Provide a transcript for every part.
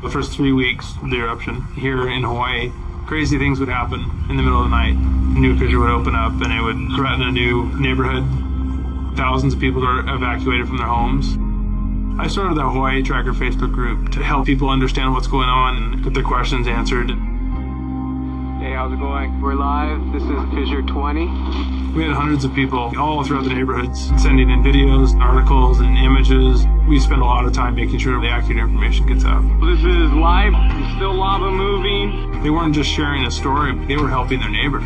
The first 3 weeks of the eruption here in Hawaii, crazy things would happen in the middle of the night. A new fissure would open up and it would threaten a new neighborhood. Thousands of people were evacuated from their homes. I started the Hawaii Tracker Facebook group to help people understand what's going on and get their questions answered. Hey, how's it going? We're live. This is Fissure 20. We had hundreds of people all throughout the neighborhoods sending in videos, articles, and images. We spend a lot of time making sure the accurate information gets out. This is live. There's still lava moving. They weren't just sharing a story, they were helping their neighbor.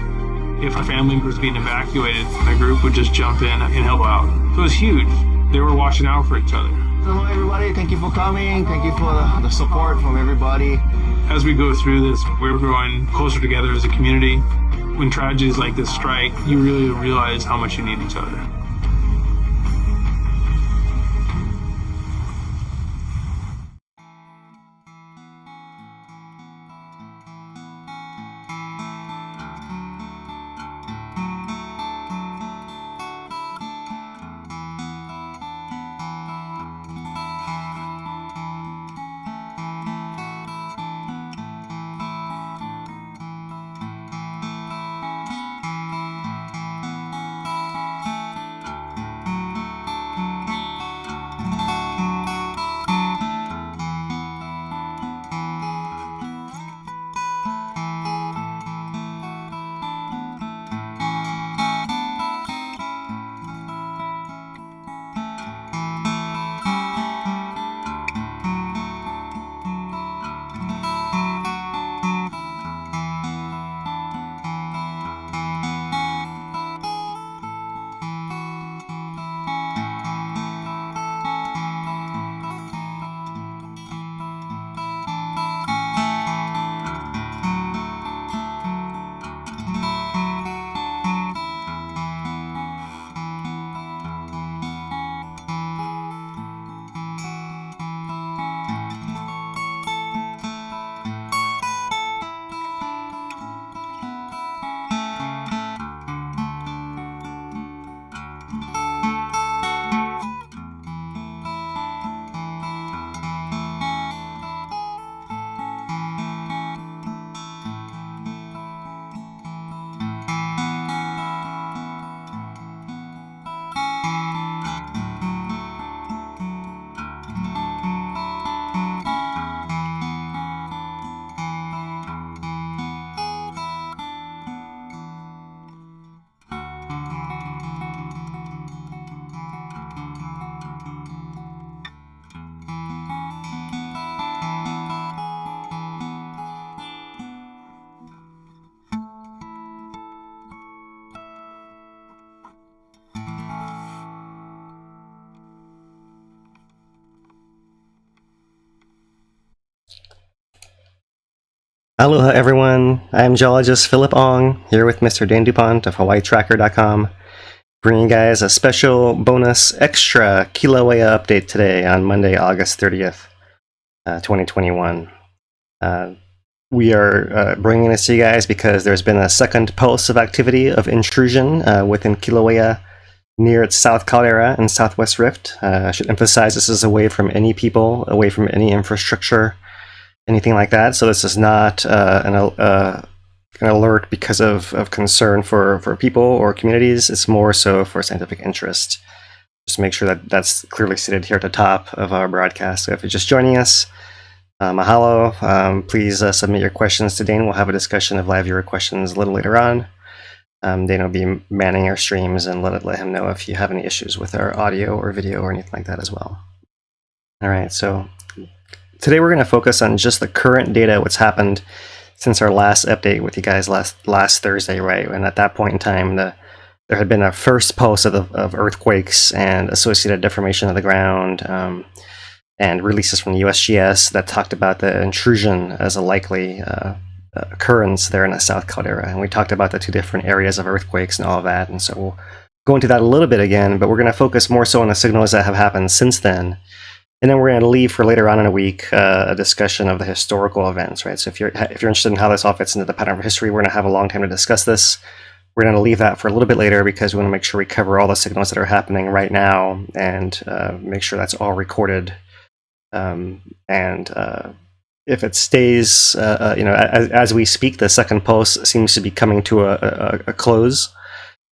If a family was being evacuated, my group would just jump in and help out. So it was huge. They were watching out for each other. Hello everybody, thank you for coming. Thank you for the support from everybody. As we go through this, we're growing closer together as a community. When tragedies like this strike, you really realize how much you need each other. Aloha everyone, I am geologist Philip Ong, here with Mr. Dan DuPont of HawaiiTracker.com, bringing you guys a special bonus extra Kīlauea update today on Monday, August 30th, 2021. We are bringing this to you guys because there's been a second pulse of activity of intrusion within Kīlauea near its south caldera and southwest rift. I should emphasize this is away from any people, away from any infrastructure, anything like that. So this is not an alert because of concern for people or communities. It's more so for scientific interest. Just make sure that that's clearly stated here at the top of our broadcast. So if you're just joining us, mahalo. Please submit your questions to Dane. We'll have a discussion of live viewer questions a little later on. Dane will be manning our streams and let him know if you have any issues with our audio or video or anything like that as well. All right, so today we're going to focus on just the current data, what's happened since our last update with you guys last Thursday, right? And at that point in time, there had been a first pulse of earthquakes and associated deformation of the ground, and releases from the USGS that talked about the intrusion as a likely occurrence there in the South Caldera. And we talked about the two different areas of earthquakes and all of that. And so we'll go into that a little bit again, but we're going to focus more so on the signals that have happened since then. And then we're going to leave for later on in a week a discussion of the historical events, right? So if you're interested in how this all fits into the pattern of history, we're going to have a long time to discuss this. We're going to leave that for a little bit later because we want to make sure we cover all the signals that are happening right now and make sure that's all recorded. If it stays, as we speak, the second pulse seems to be coming to a close.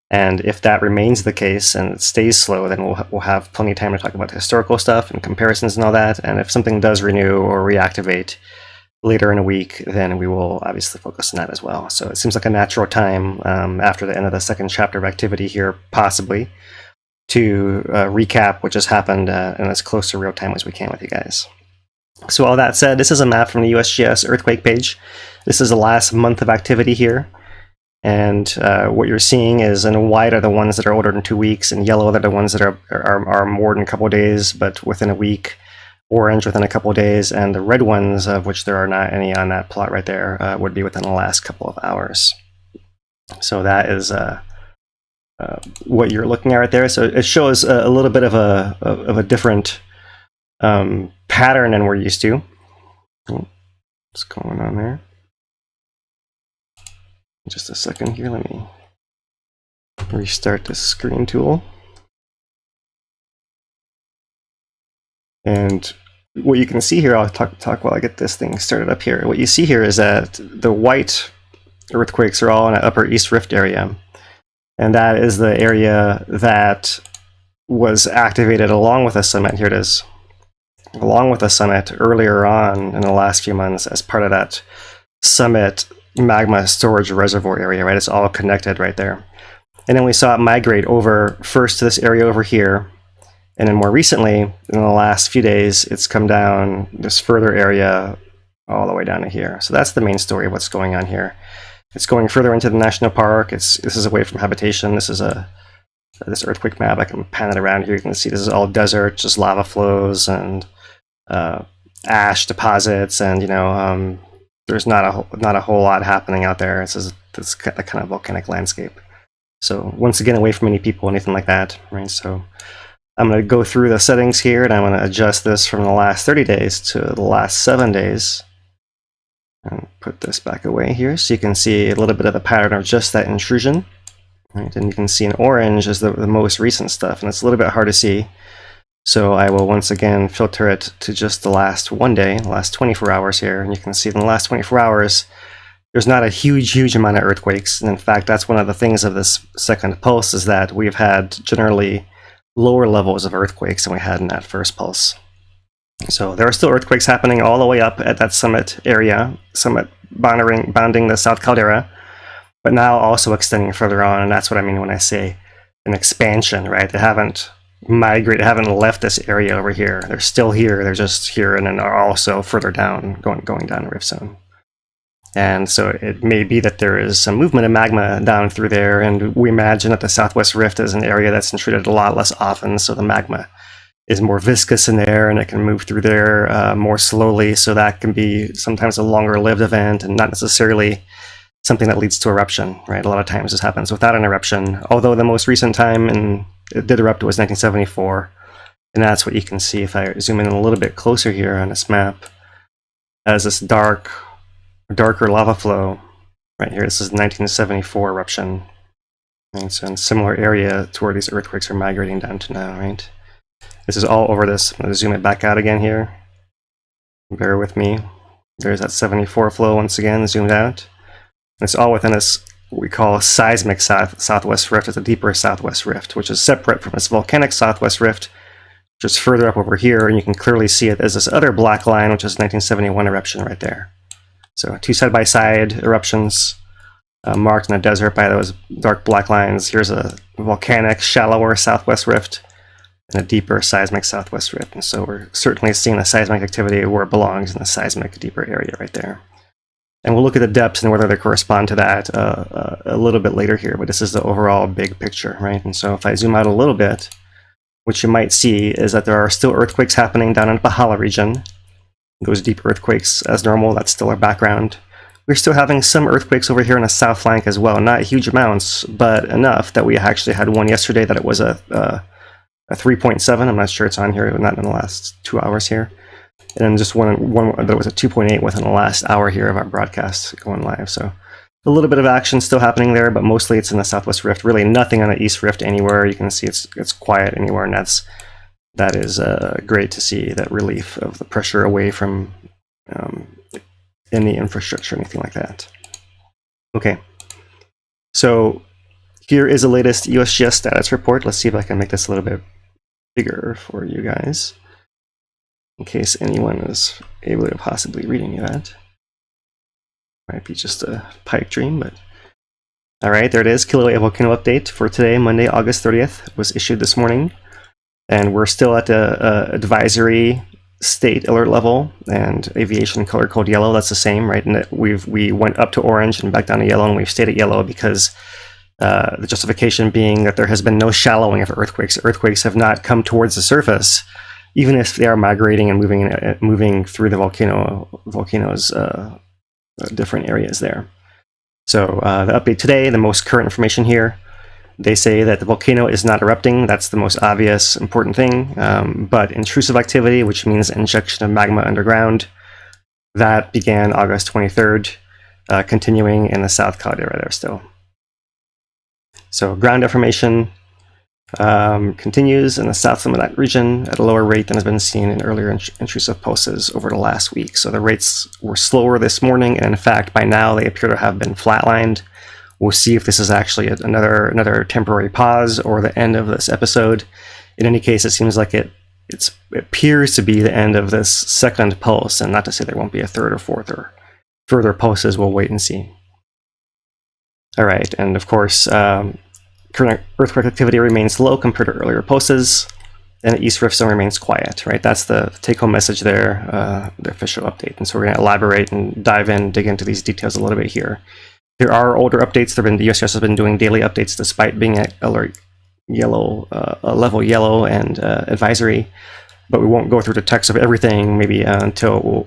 And if that remains the case and it stays slow, then we'll have plenty of time to talk about the historical stuff and comparisons and all that. And if something does renew or reactivate later in a week, then we will obviously focus on that as well. So it seems like a natural time after the end of the second chapter of activity here, possibly, to recap what just happened in as close to real time as we can with you guys. So all that said, this is a map from the USGS earthquake page. This is the last month of activity here. And what you're seeing is in white are the ones that are older than 2 weeks, and yellow are the ones that are more than a couple of days, but within a week, orange within a couple of days, and the red ones, of which there are not any on that plot right there, would be within the last couple of hours. So that is what you're looking at right there. So it shows a little bit of a different pattern than we're used to. What's going on there? Just a second here, let me restart the screen tool. And what you can see here, I'll talk while I get this thing started up here. What you see here is that the white earthquakes are all in an upper east rift area. And that is the area that was activated along with a summit. Here it is. Along with a summit earlier on in the last few months as part of that summit magma storage reservoir area, right? It's all connected right there. And then we saw it migrate over first to this area over here. And then more recently, in the last few days, it's come down this further area all the way down to here. So that's the main story of what's going on here. It's going further into the national park. This is away from habitation. This is this earthquake map. I can pan it around here. You can see this is all desert, just lava flows and ash deposits, and there's not a whole lot happening out there. This kind of volcanic landscape. So once again, away from any people, anything like that, right? So I'm going to go through the settings here, and I'm going to adjust this from the last 30 days to the last 7 days. And put this back away here so you can see a little bit of the pattern of just that intrusion. Right? And you can see in orange is the most recent stuff, and it's a little bit hard to see. So I will once again filter it to just the last 1 day, the last 24 hours here. And you can see in the last 24 hours, there's not a huge amount of earthquakes. And in fact, that's one of the things of this second pulse is that we've had generally lower levels of earthquakes than we had in that first pulse. So there are still earthquakes happening all the way up at that summit area, summit bounding the South Caldera, but now also extending further on. And that's what I mean when I say an expansion, right? They haven't migrated, haven't left this area over here. They're still here. They're just here and then are also further down, going down the rift zone. And so it may be that there is some movement of magma down through there, and we imagine that the Southwest Rift is an area that's intruded a lot less often, so the magma is more viscous in there, and it can move through there more slowly, so that can be sometimes a longer-lived event, and not necessarily something that leads to eruption, right? A lot of times this happens without an eruption, although the most recent time it did erupt was 1974, and that's what you can see if I zoom in a little bit closer here on this map, as this darker lava flow right here. This is 1974 eruption, And so in similar area to where these earthquakes are migrating down to now, right? This is all over this. I'm going to zoom it back out again here. Bear with me. There's that 74 flow once again, zoomed out. It's all within this, what we call seismic southwest rift. It's a deeper southwest rift, which is separate from this volcanic southwest rift, which is further up over here, and you can clearly see it as this other black line, which is 1971 eruption right there. So two side-by-side eruptions marked in the desert by those dark black lines. Here's a volcanic, shallower southwest rift and a deeper seismic southwest rift. And so we're certainly seeing the seismic activity where it belongs in the seismic deeper area right there. And we'll look at the depths and whether they correspond to that a little bit later here, but this is the overall big picture, right? And so if I zoom out a little bit, what you might see is that there are still earthquakes happening down in the Pahala region. Those deep earthquakes, as normal, that's still our background. We're still having some earthquakes over here on the south flank as well. Not huge amounts, but enough that we actually had one yesterday that it was a 3.7. I'm not sure it's on here, but not in the last 2 hours here. And then just one that was a 2.8 within the last hour here of our broadcast going live. So a little bit of action still happening there, but mostly it's in the southwest rift. Really nothing on the east rift anywhere. You can see it's quiet anywhere, and that is great to see, that relief of the pressure away from any infrastructure or anything like that. Okay, so here is the latest USGS status report. Let's see if I can make this a little bit bigger for you guys, in case anyone is able to possibly read any of that. Might be just a pipe dream, but all right, there it is. Kīlauea volcano update for today, Monday, August 30th, was issued this morning, and we're still at the advisory state alert level, and aviation color code yellow. That's the same, right? And we went up to orange and back down to yellow, and we've stayed at yellow because the justification being that there has been no shallowing of earthquakes. Earthquakes have not come towards the surface, even if they are migrating and moving through the volcano's different areas there. So the update today, the most current information here, they say that the volcano is not erupting. That's the most obvious, important thing. But intrusive activity, which means injection of magma underground, that began August 23rd, continuing in the South Caldera there still. So ground deformation continues in the south limb of that region at a lower rate than has been seen in earlier intrusive pulses over the last week. So the rates were slower this morning, and in fact, by now they appear to have been flatlined. We'll see if this is actually another temporary pause or the end of this episode. In any case, it seems like it appears to be the end of this second pulse, and not to say there won't be a third or fourth or further pulses. We'll wait and see. All right, and of course, current earthquake activity remains low compared to earlier pulses, and the East Rift Zone remains quiet, right? That's the take-home message there, the official update. And so we're going to elaborate and dig into these details a little bit here. There are older updates. The USGS has been doing daily updates despite being at alert yellow, level yellow and advisory, but we won't go through the text of everything maybe until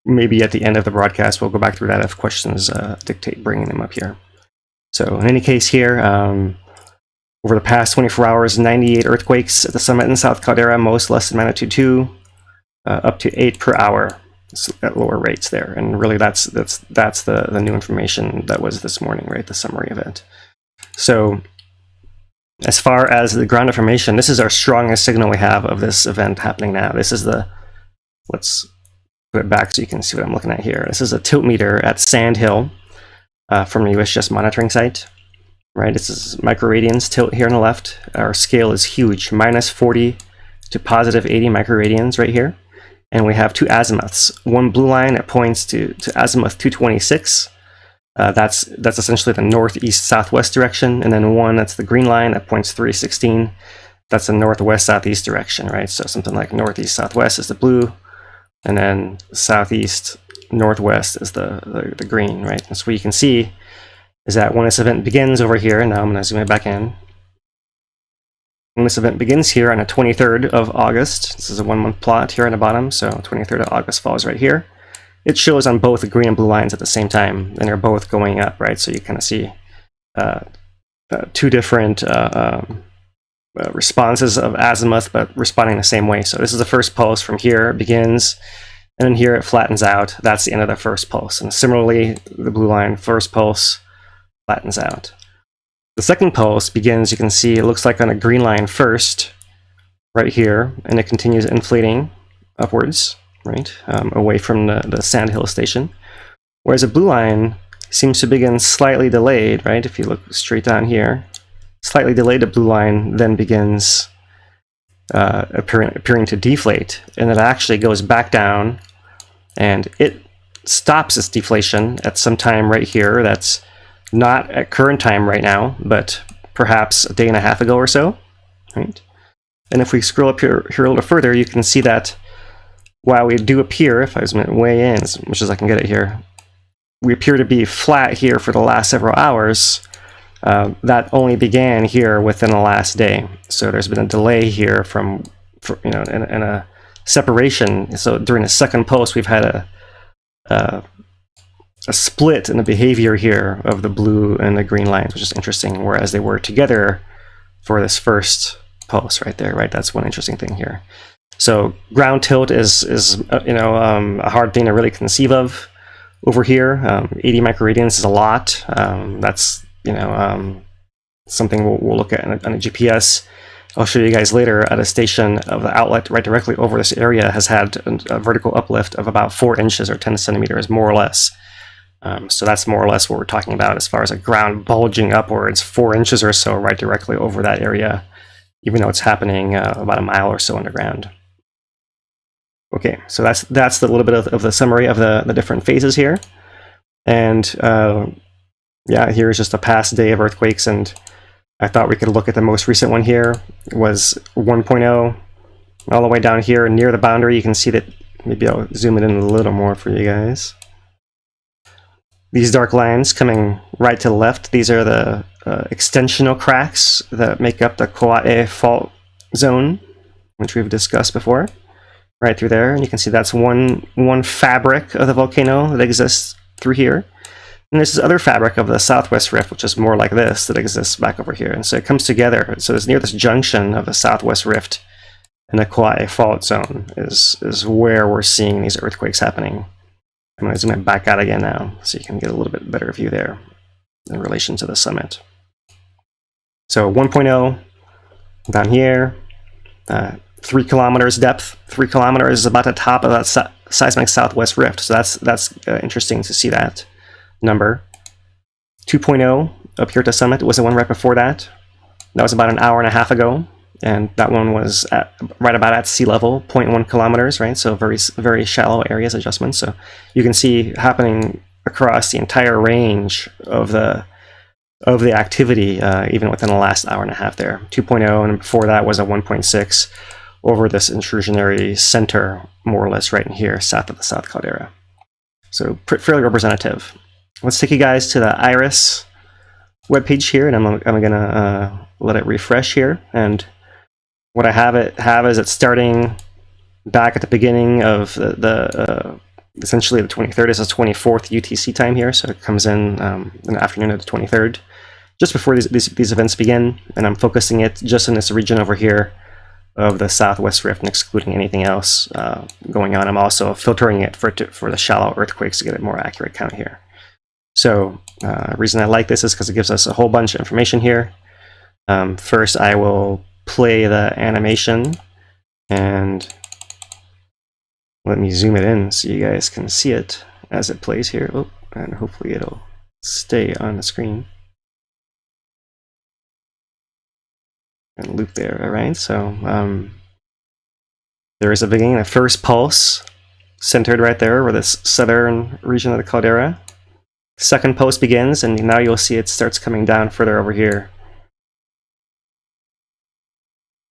maybe at the end of the broadcast. We'll go back through that if questions dictate bringing them up here. So in any case here, over the past 24 hours, 98 earthquakes at the summit in South Caldera, most less than magnitude 2, up to 8 per hour at lower rates there. And really that's the new information that was this morning, right? The summary of it. So as far as the ground information, this is our strongest signal we have of this event happening now. This is let's put it back so you can see what I'm looking at here. This is a tilt meter at Sandhill from the USGS monitoring site, right? This is microradians tilt here on the left. Our scale is huge, minus 40 to positive 80 microradians right here. And we have two azimuths. One blue line that points to azimuth 226. That's essentially the northeast-southwest direction. And then one that's the green line that points 316. That's the northwest-southeast direction, right? So something like northeast-southwest is the blue, and then southeast-northwest is the green, right? And so what you can see is that when this event begins over here, now I'm going to zoom it back in. When this event begins here on the 23rd of August, this is a 1-month plot here on the bottom, so 23rd of August falls right here. It shows on both the green and blue lines at the same time, and they're both going up, right? So you kind of see two different responses of azimuth, but responding the same way. So this is the first pulse from here, it begins, and then here it flattens out. That's the end of the first pulse. And similarly, the blue line, first pulse, flattens out. The second pulse begins, you can see, it looks like on a green line first, right here, and it continues inflating upwards, right, away from the Sandhill station. Whereas a blue line seems to begin slightly delayed, right? If you look straight down here, slightly delayed, the blue line then begins appearing to deflate, and it actually goes back down, and it stops its deflation at some time right here. That's not at current time right now, but perhaps a day and a half ago or so, right? And if we scroll up here a little further, you can see that while we do appear, if I zoom it way in, as much as I can get it here, we appear to be flat here for the last several hours. That only began here within the last day. So there's been a delay here and a separation. So during the second pulse, we've had a split in the behavior here of the blue and the green lines, which is interesting, whereas they were together for this first pulse right there, right? That's one interesting thing here. So ground tilt is a hard thing to really conceive of over here. 80 microradians is a lot. That's something we'll look at on a GPS. I'll show you guys later at a station of the outlet right directly over this area has had a vertical uplift of about 4 inches or 10 centimeters, more or less. So that's more or less what we're talking about as far as a ground bulging upwards, 4 inches or so right directly over that area, even though it's happening about a mile or so underground. Okay, so that's the little bit of the summary of the different phases here. And yeah, here's just a past day of earthquakes, and I thought we could look at the most recent one here. It was 1.0 all the way down here near the boundary. You can see that, maybe I'll zoom it in a little more for you guys. These dark lines coming right to the left, these are the extensional cracks that make up the Kiloway fault zone, which we've discussed before, right through there. And you can see that's one fabric of the volcano that exists through here. And there's this other fabric of the southwest rift, which is more like this, that exists back over here. And so it comes together. So it's near this junction of the southwest rift and the Kiloway fault zone is where we're seeing these earthquakes happening. I'm going to zoom it back out again now, so you can get a little bit better view there in relation to the summit. So 1.0 down here, 3 kilometers depth. 3 kilometers is about the top of that seismic southwest rift. So that's interesting to see that number. 2.0 up here at the summit was the one right before that. That was about an hour and a half ago, and that one was right about at sea level, 0.1 kilometers, right? So very, very shallow areas adjustments. So you can see happening across the entire range of the activity, even within the last hour and a half there. 2.0, and before that was a 1.6 over this intrusionary center, more or less right in here, south of the South Caldera. So fairly representative. Let's take you guys to the IRIS webpage here, and I'm gonna let it refresh here. And what I have is it's starting back at the beginning of essentially the 23rd is the 24th UTC time here, so it comes in the afternoon of the 23rd, just before these events begin, and I'm focusing it just in this region over here of the southwest rift and excluding anything else going on. I'm also filtering it for the shallow earthquakes to get a more accurate count here. So the reason I like this is because it gives us a whole bunch of information here. First, I will play the animation, and let me zoom it in so you guys can see it as it plays here. Oh, and hopefully it'll stay on the screen and loop there. All right, so there is a beginning, the first pulse centered right there over this southern region of the caldera. Second pulse begins, and now you'll see it starts coming down further over here.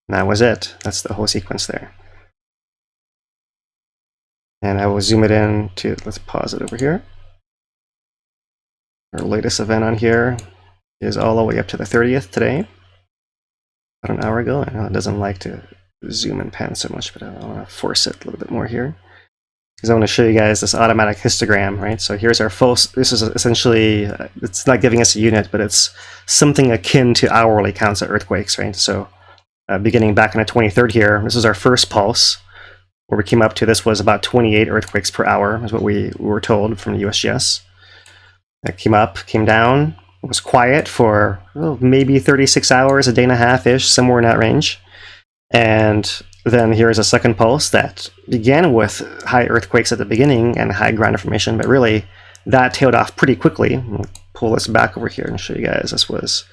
And that was it. That's the whole sequence there. And I will zoom it in to, let's pause it over here. Our latest event on here is all the way up to the 30th today. About an hour ago. I know it doesn't like to zoom and pan so much, but I want to force it a little bit more here, because I want to show you guys this automatic histogram, right? So here's our full, this is essentially, it's not giving us a unit, but it's something akin to hourly counts of earthquakes, right? So beginning back on the 23rd here, this is our first pulse, where we came up to, this was about 28 earthquakes per hour, is what we were told from the USGS. It came up, came down, was quiet for maybe 36 hours, a day and a half-ish, somewhere in that range. And then here is a second pulse that began with high earthquakes at the beginning and high ground deformation, but really that tailed off pretty quickly. I'll pull this back over here and show you guys. This was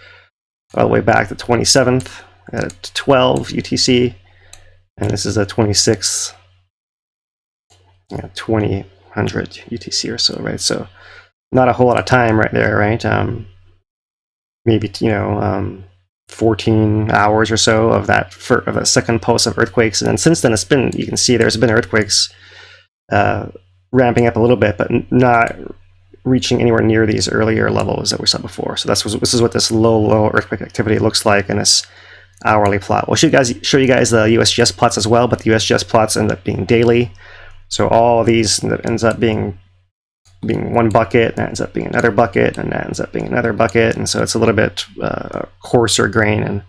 all the way back to 27th at 12 UTC, and this is a 26th, 2000 UTC or so, right? So not a whole lot of time right there, right? Maybe 14 hours or so of that of a second pulse of earthquakes, and then since then it's been, you can see there's been earthquakes ramping up a little bit, but not reaching anywhere near these earlier levels that we saw before. So this is what this low earthquake activity looks like in this hourly plot. We'll show you guys the USGS plots as well, but the USGS plots end up being daily. So all these ends up being one bucket, and that ends up being another bucket, and that ends up being another bucket, and so it's a little bit coarser grain, and I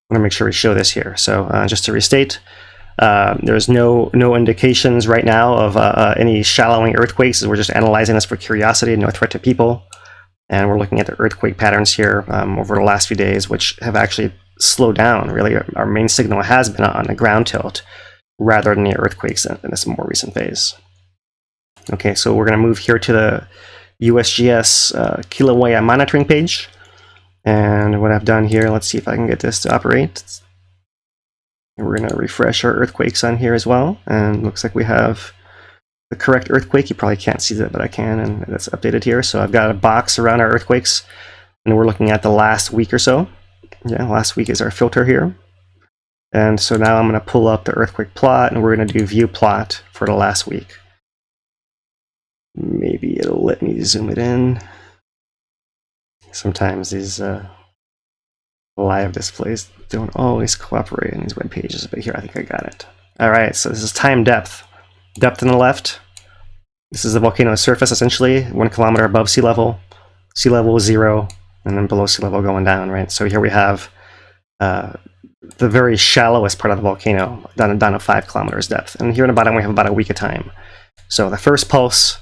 want to make sure we show this here. So just to restate, there's no indications right now of any shallowing earthquakes, as we're just analyzing this for curiosity, no threat to people, and we're looking at the earthquake patterns here over the last few days, which have actually slowed down. Really, our main signal has been on the ground tilt rather than the earthquakes in this more recent phase. Okay, so we're going to move here to the USGS Kīlauea monitoring page. And what I've done here, let's see if I can get this to operate. And we're going to refresh our earthquakes on here as well. And looks like we have the correct earthquake. You probably can't see that, but I can, and that's updated here. So I've got a box around our earthquakes, and we're looking at the last week or so. Yeah, last week is our filter here. And so now I'm going to pull up the earthquake plot, and we're going to do view plot for the last week. Maybe it'll let me zoom it in. Sometimes these live displays don't always cooperate in these web pages, but here I think I got it. All right, so this is time depth. Depth on the left. This is the volcano surface, essentially 1 kilometer above sea level. Sea level is 0, and then below sea level going down, right? So here we have the very shallowest part of the volcano down to 5 kilometers depth. And here in the bottom we have about a week of time. So the first pulse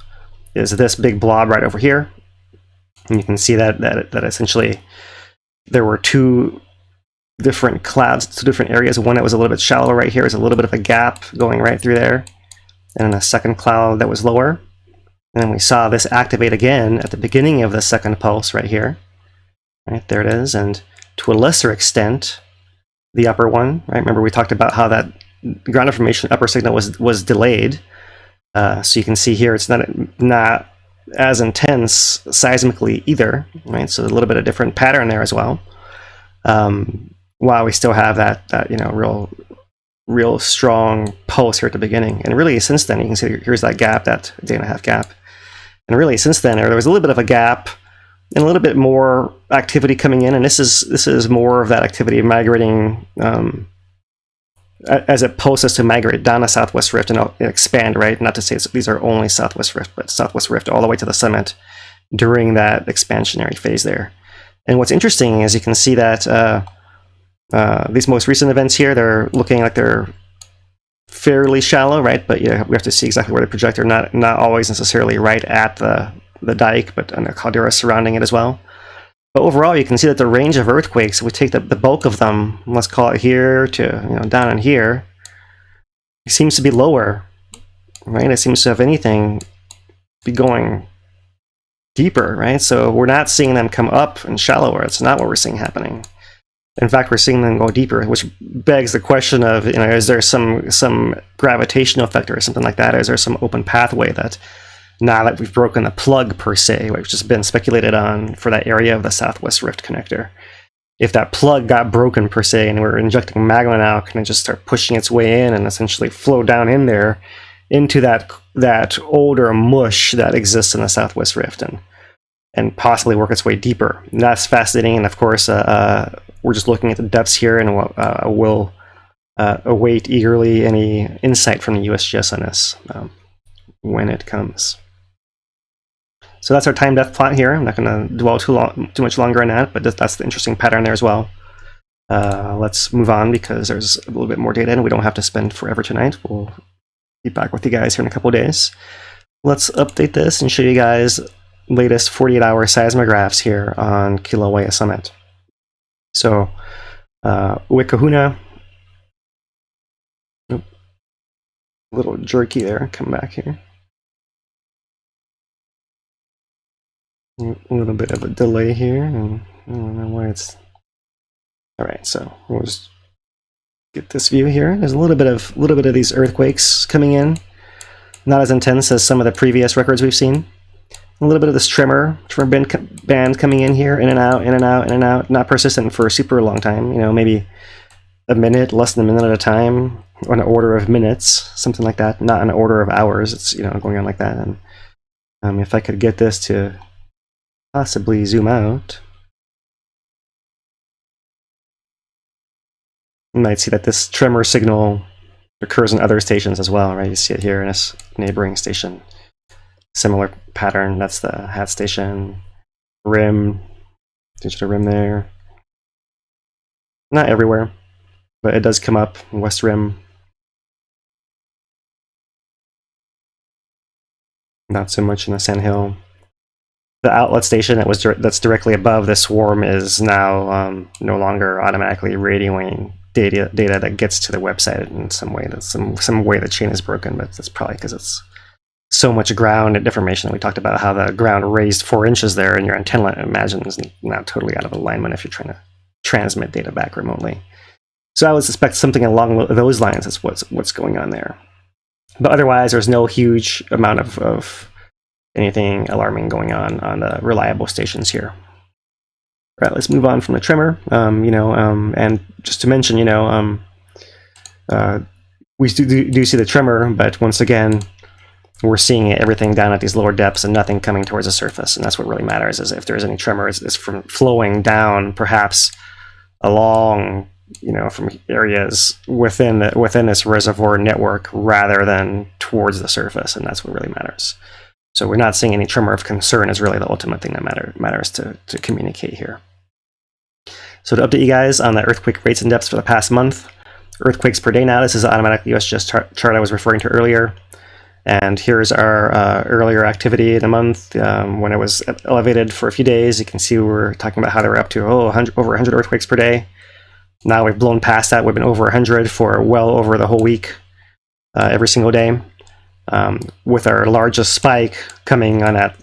is this big blob right over here. And you can see that essentially there were 2 different clouds, 2 different areas. One that was a little bit shallower right here is a little bit of a gap going right through there. And then a second cloud that was lower. And then we saw this activate again at the beginning of the second pulse right here. Right, there it is. And to a lesser extent, the upper one, right? Remember we talked about how that ground information upper signal was delayed. So you can see here it's not as intense seismically either, right? So a little bit of different pattern there as well. While we still have that real strong pulse here at the beginning, and really since then you can see here's that gap, that day and a half gap, and really since then there was a little bit of a gap and a little bit more activity coming in, and this is more of that activity migrating. As it pulses to migrate down the Southwest Rift and expand, right? Not to say these are only Southwest Rift, but Southwest Rift all the way to the summit during that expansionary phase there. And what's interesting is you can see that these most recent events here, they're looking like they're fairly shallow, right? But we have to see exactly where they project. They're not always necessarily right at the dike, but on the caldera surrounding it as well. But overall, you can see that the range of earthquakes, if we take the bulk of them, let's call it here to down in here, it seems to be lower, right? It seems to, if anything, be going deeper, right? So we're not seeing them come up and shallower. It's not what we're seeing happening. In fact, we're seeing them go deeper, which begs the question of, is there some gravitational effect or something like that? Is there some open pathway that, now that we've broken the plug per se, which has been speculated on for that area of the Southwest Rift connector. If that plug got broken per se and we're injecting magma now, can it just start pushing its way in and essentially flow down in there into that older mush that exists in the Southwest Rift and possibly work its way deeper? And that's fascinating, and of course we're just looking at the depths here, and we'll await eagerly any insight from the USGS on this when it comes. So that's our time depth plot here. I'm not going to dwell too much longer on that, but that's the interesting pattern there as well. Let's move on because there's a little bit more data and we don't have to spend forever tonight. We'll be back with you guys here in a couple of days. Let's update this and show you guys latest 48-hour seismographs here on Kīlauea Summit. So, Wikahuna, a little jerky there, come back here. A little bit of a delay here, and I don't know why it's... Alright, so we'll just get this view here. There's a little bit of these earthquakes coming in. Not as intense as some of the previous records we've seen. A little bit of this tremor band coming in here, in and out, in and out, in and out. Not persistent for a super long time. You know, maybe a minute, less than a minute at a time, or an order of minutes, something like that. Not an order of hours. It's, you know, going on like that. And if I could get this to possibly zoom out, you might see that this tremor signal occurs in other stations as well, right? You see it here in this neighboring station. Similar pattern. That's the hat station. Rim. Digital rim there. Not everywhere, but it does come up. West rim. Not so much in the Sandhill. The outlet station that's directly above this swarm is now no longer automatically radioing data that gets to the website in some way. That's some way the chain is broken, but that's probably because it's so much ground and deformation. We talked about how the ground raised 4 inches there, and your antenna, imagine, is now totally out of alignment if you're trying to transmit data back remotely. So I would suspect something along those lines is what's going on there. But otherwise, there's no huge amount of anything alarming going on the reliable stations here. All right, let's move on from the tremor. And just to mention, we do see the tremor, but once again, we're seeing everything down at these lower depths and nothing coming towards the surface. And that's what really matters, is if there's any tremor, it's from flowing down, perhaps along, from areas within this reservoir network rather than towards the surface. And that's what really matters. So we're not seeing any tremor of concern is really the ultimate thing that matters to communicate here. So to update you guys on the earthquake rates and depths for the past month, earthquakes per day now, this is the automatic USGS chart I was referring to earlier. And here's our earlier activity in the month when it was elevated for a few days. You can see we're talking about how they were up to over 100 earthquakes per day. Now we've blown past that. We've been over 100 for well over the whole week, every single day. With our largest spike coming on that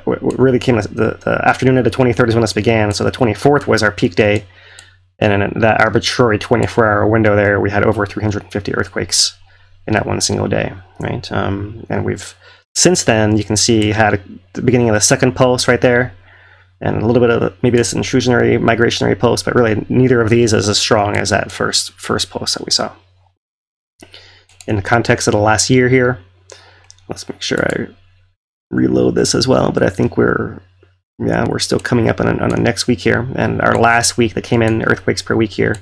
really came the afternoon of the 23rd is when this began. So the 24th was our peak day, and in that arbitrary 24-hour window there, we had over 350 earthquakes in that one single day, right? And we've since then, you can see, had the beginning of the second pulse right there, and a little bit of maybe this intrusionary migrationary pulse, but really neither of these is as strong as that first pulse that we saw. In the context of the last year here, let's make sure I reload this as well, but I think we're still coming up on the next week here, and our last week that came in, earthquakes per week here,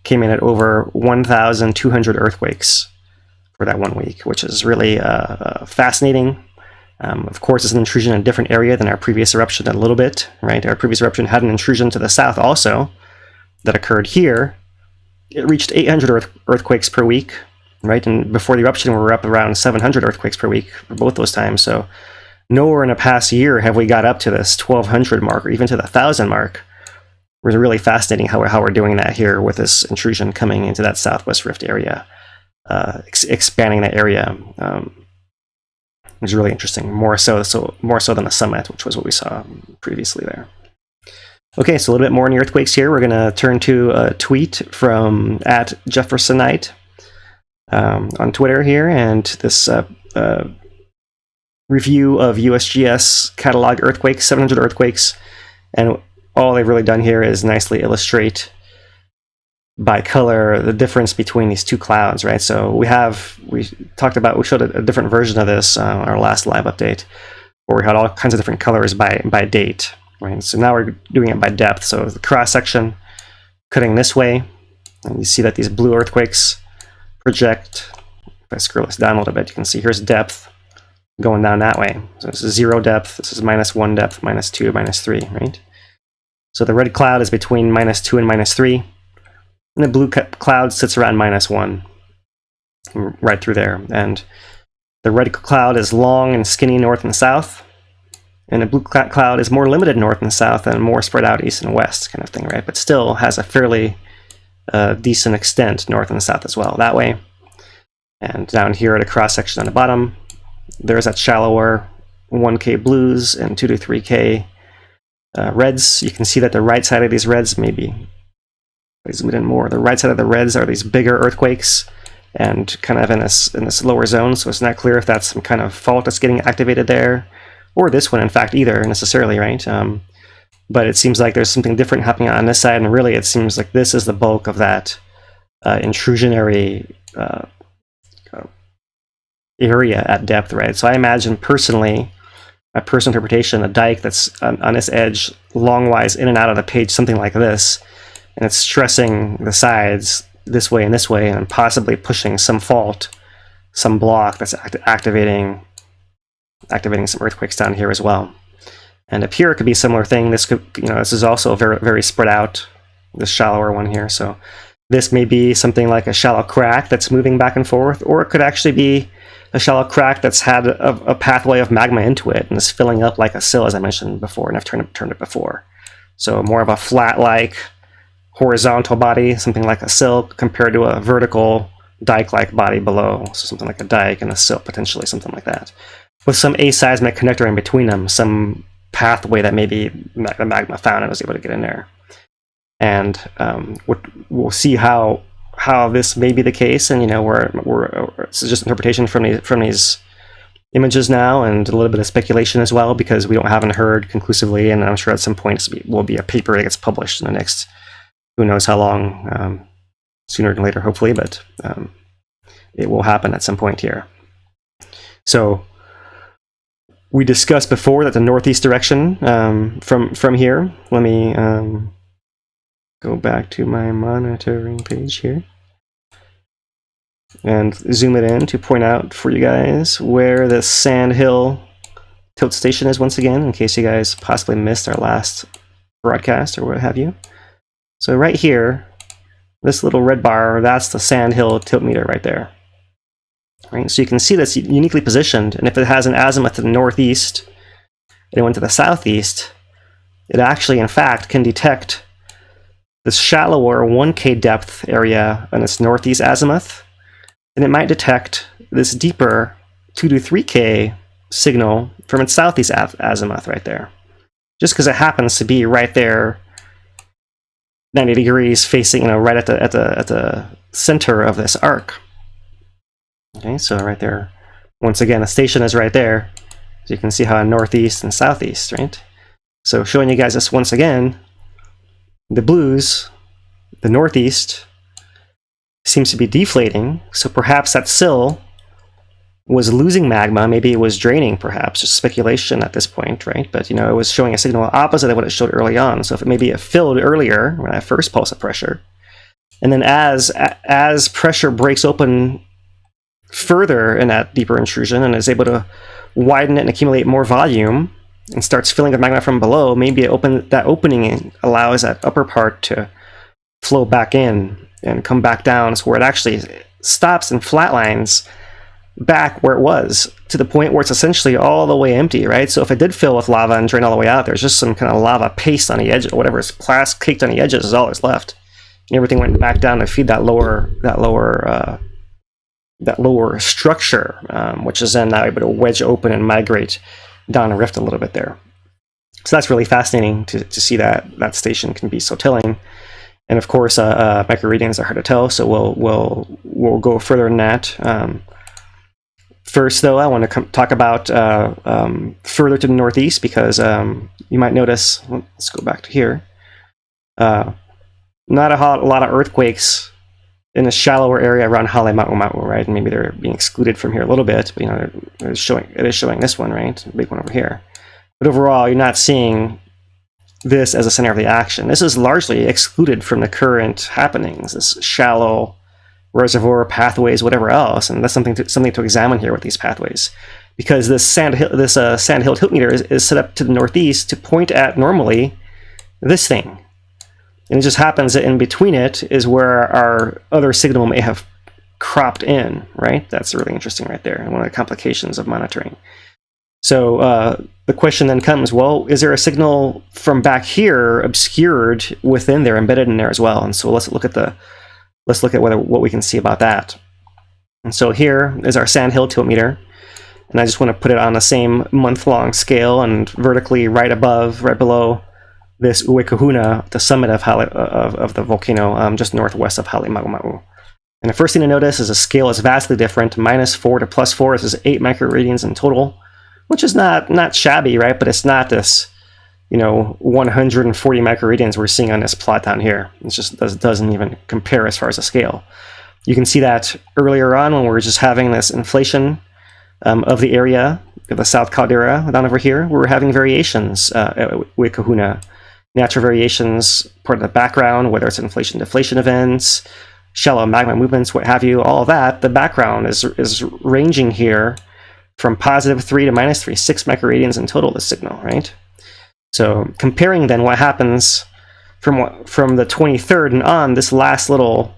came in at over 1,200 earthquakes for that 1 week, which is really fascinating. Of course, it's an intrusion in a different area than our previous eruption a little bit, right? Our previous eruption had an intrusion to the south also that occurred here. It reached 800 earthquakes per week, right? And before the eruption, we were up around 700 earthquakes per week for both those times. So nowhere in the past year have we got up to this 1,200 mark or even to the 1,000 mark. It was really fascinating how we're doing that here with this intrusion coming into that Southwest Rift area, expanding that area. It was really interesting, more so than the summit, which was what we saw previously there. Okay, so a little bit more on the earthquakes here. We're going to turn to a tweet from @Jeffersonite on Twitter here, and this review of USGS catalog earthquakes, 700 earthquakes, and all they've really done here is nicely illustrate by color the difference between these two clouds, right? So we showed a different version of this on our last live update, where we had all kinds of different colors by date, right? So now we're doing it by depth. So the cross section cutting this way, and you see that these blue earthquakes project. If I scroll this down a little bit, you can see here's depth going down that way. So this is 0 depth, this is -1 depth, -2, -3, right? So the red cloud is between -2 and -3. And the blue cloud sits around -1, right through there. And the red cloud is long and skinny north and south, And a blue cloud is more limited north and south and more spread out east and west kind of thing, right? But still has a fairly decent extent north and south as well that way. And down here at a cross section on the bottom, there's that shallower 1K blues and 2 to 3K reds. You can see that the right side of these reds, maybe I zoom it in more, the right side of the reds are these bigger earthquakes and kind of in this lower zone, so it's not clear if that's some kind of fault that's getting activated there, or this one in fact either necessarily, right? But it seems like there's something different happening on this side, and really it seems like this is the bulk of that intrusionary area at depth, right? So I imagine personally, my personal interpretation, a dike that's on this edge longwise in and out of the page, something like this, and it's stressing the sides this way and possibly pushing some fault, some block that's activating some earthquakes down here as well. And up here it could be a similar thing. This could, this is also very, very spread out, this shallower one here. So this may be something like a shallow crack that's moving back and forth, or it could actually be a shallow crack that's had a pathway of magma into it and is filling up like a sill, as I mentioned before, and I've turned it before. So more of a flat-like horizontal body, something like a sill, compared to a vertical dike-like body below. So something like a dike and a sill, potentially, something like that. With some aseismic connector in between them, some pathway that maybe the magma found and was able to get in there. And we'll see how this may be the case, and it's just interpretation from these images now, and a little bit of speculation as well, because we haven't heard conclusively, and I'm sure at some point it will be a paper that gets published in the next, who knows how long, sooner than later, hopefully, but it will happen at some point here. So we discussed before that the northeast direction from here, let me go back to my monitoring page here and zoom it in to point out for you guys where the Sandhill Tilt station is once again, in case you guys possibly missed our last broadcast or what have you. So right here, this little red bar, that's the Sandhill Tilt meter right there. Right? So you can see that's uniquely positioned, and if it has an azimuth to the northeast and it went to the southeast, it actually, in fact, can detect this shallower 1K depth area on its northeast azimuth, and it might detect this deeper 2 to 3K signal from its southeast azimuth right there. Just because it happens to be right there, 90 degrees facing, right at the center of this arc. Okay, so right there, once again, the station is right there. So you can see how northeast and southeast, right? So showing you guys this once again, the blues, the northeast, seems to be deflating. So perhaps that sill was losing magma. Maybe it was draining, perhaps. Just speculation at this point, right? But, it was showing a signal opposite of what it showed early on. So if maybe it filled earlier, when that first pulse of pressure, and then as pressure breaks open further in that deeper intrusion and is able to widen it and accumulate more volume and starts filling with magma from below, maybe that opening allows that upper part to flow back in and come back down, so where it actually stops and flatlines back where it was, to the point where it's essentially all the way empty, right? So if it did fill with lava and drain all the way out, there's just some kind of lava paste on the edge, or whatever is caked on the edges is all that's left. And everything went back down to feed that lower structure, which is then now able to wedge open and migrate down a rift a little bit there. So that's really fascinating to see that station can be so telling. And of course, micro readings are hard to tell, so we'll go further than that. First, though, I want to talk about further to the northeast, because you might notice. Let's go back to here. Not a lot of earthquakes in a shallower area around Halema, right? And maybe they're being excluded from here a little bit, but it is showing this one, right? A big one over here. But overall, you're not seeing this as a center of the action. This is largely excluded from the current happenings, this shallow reservoir pathways, whatever else, and that's something to examine here with these pathways, because this Sandhill Tilt meter is set up to the northeast to point at normally this thing, and it just happens that in between it is where our other signal may have cropped in, right? That's really interesting right there, and one of the complications of monitoring. So the question then comes, well, is there a signal from back here obscured within there, embedded in there as well? And so let's look at what we can see about that. And so here is our Sandhill Tilt meter, and I just want to put it on the same month-long scale and vertically right below this Uekahuna, the summit of the volcano, just northwest of Halema. And the first thing to notice is the scale is vastly different. -4 to +4 is 8 microradians in total, which is not shabby, right? But it's not this, 140 microradians we're seeing on this plot down here. It just doesn't even compare as far as the scale. You can see that earlier on when we were just having this inflation of the area of the South Caldera down over here, we were having variations with Kahuna. Natural variations, part of the background, whether it's inflation deflation events, shallow magma movements, what have you, all of that, the background is ranging here from +3 to -3, 6 microradians in total, this signal, right? So comparing then what happens from the 23rd and on, this last little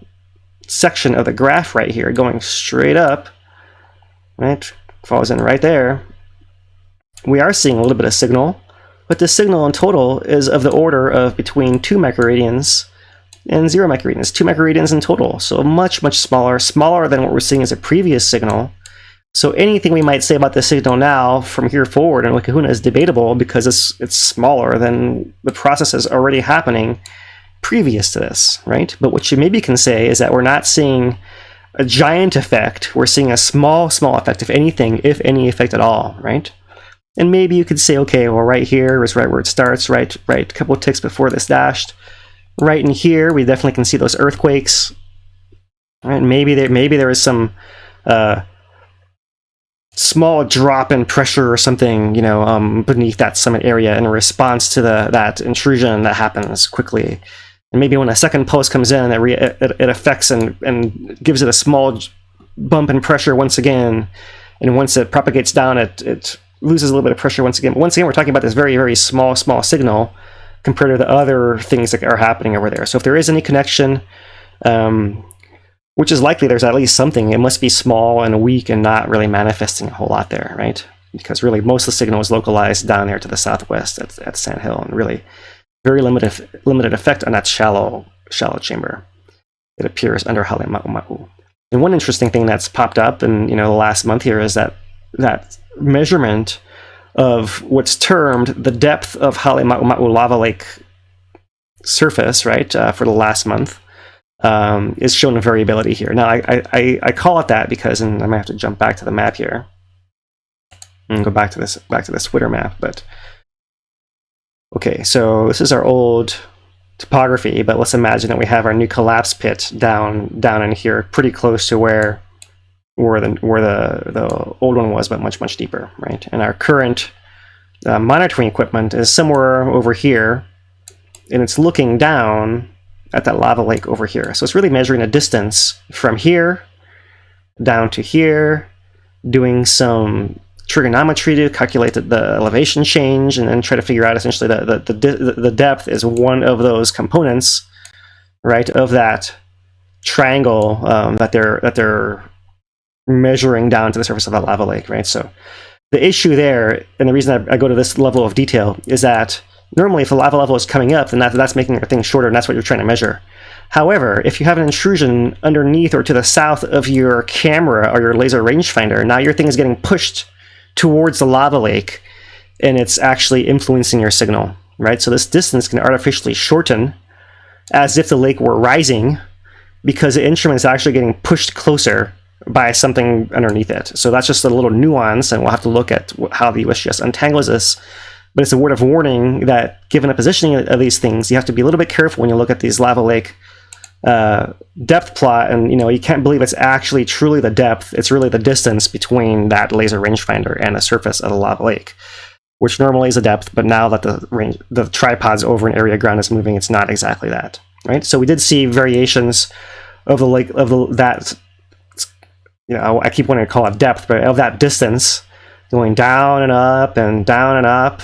section of the graph right here, going straight up, right, falls in right there, we are seeing a little bit of signal, but the signal in total is of the order of between 2 microradians and 0 microradians, 2 microradians in total, so much smaller than what we're seeing as a previous signal. So anything we might say about this signal now from here forward in Uekahuna is debatable because it's smaller than the processes already happening previous to this, right? But what you maybe can say is that we're not seeing a giant effect, we're seeing a small effect, if anything, if any effect at all, right? And maybe you could say, okay, well, right here is right where it starts, right, a couple of ticks before this dashed. Right in here, we definitely can see those earthquakes. Right? Maybe there is some small drop in pressure or something, beneath that summit area in response to that intrusion that happens quickly. And maybe when a second pulse comes in, it affects and gives it a small bump in pressure once again. And once it propagates down, it loses a little bit of pressure once again. But once again, we're talking about this very, very small signal compared to the other things that are happening over there. So if there is any connection, which is likely there's at least something, it must be small and weak and not really manifesting a whole lot there, right? Because really most of the signal is localized down there to the southwest at Sandhill, and really very limited effect on that shallow chamber. It appears under Halema. And one interesting thing that's popped up in the last month here is that measurement of what's termed the depth of Halema lava lake surface, right, for the last month, is showing a variability here. Now, I call it that because, and I might have to jump back to the map here and go back to this Twitter map. But okay, so this is our old topography, but let's imagine that we have our new collapse pit down in here, pretty close to where the old one was, but much deeper, right? And our current monitoring equipment is somewhere over here, and it's looking down at that lava lake over here. So it's really measuring a distance from here down to here, doing some trigonometry to calculate the elevation change, and then try to figure out essentially the depth is one of those components, right, of that triangle that they're measuring down to the surface of that lava lake, right? So the issue there, and the reason I go to this level of detail, is that normally if the lava level is coming up, then that's making your thing shorter, and that's what you're trying to measure. However, if you have an intrusion underneath or to the south of your camera or your laser rangefinder, now your thing is getting pushed towards the lava lake, and it's actually influencing your signal, right? So this distance can artificially shorten as if the lake were rising, because the instrument is actually getting pushed closer by something underneath it. So that's just a little nuance, and we'll have to look at how the USGS untangles this. But it's a word of warning that, given the positioning of these things, you have to be a little bit careful when you look at these lava lake depth plot, and you can't believe it's actually truly the depth. It's really the distance between that laser rangefinder and the surface of the lava lake, which normally is the depth, but now that the tripod's over an area ground is moving, it's not exactly that, right? So we did see variations of the lake that. I keep wanting to call it depth, but of that distance, going down and up and down and up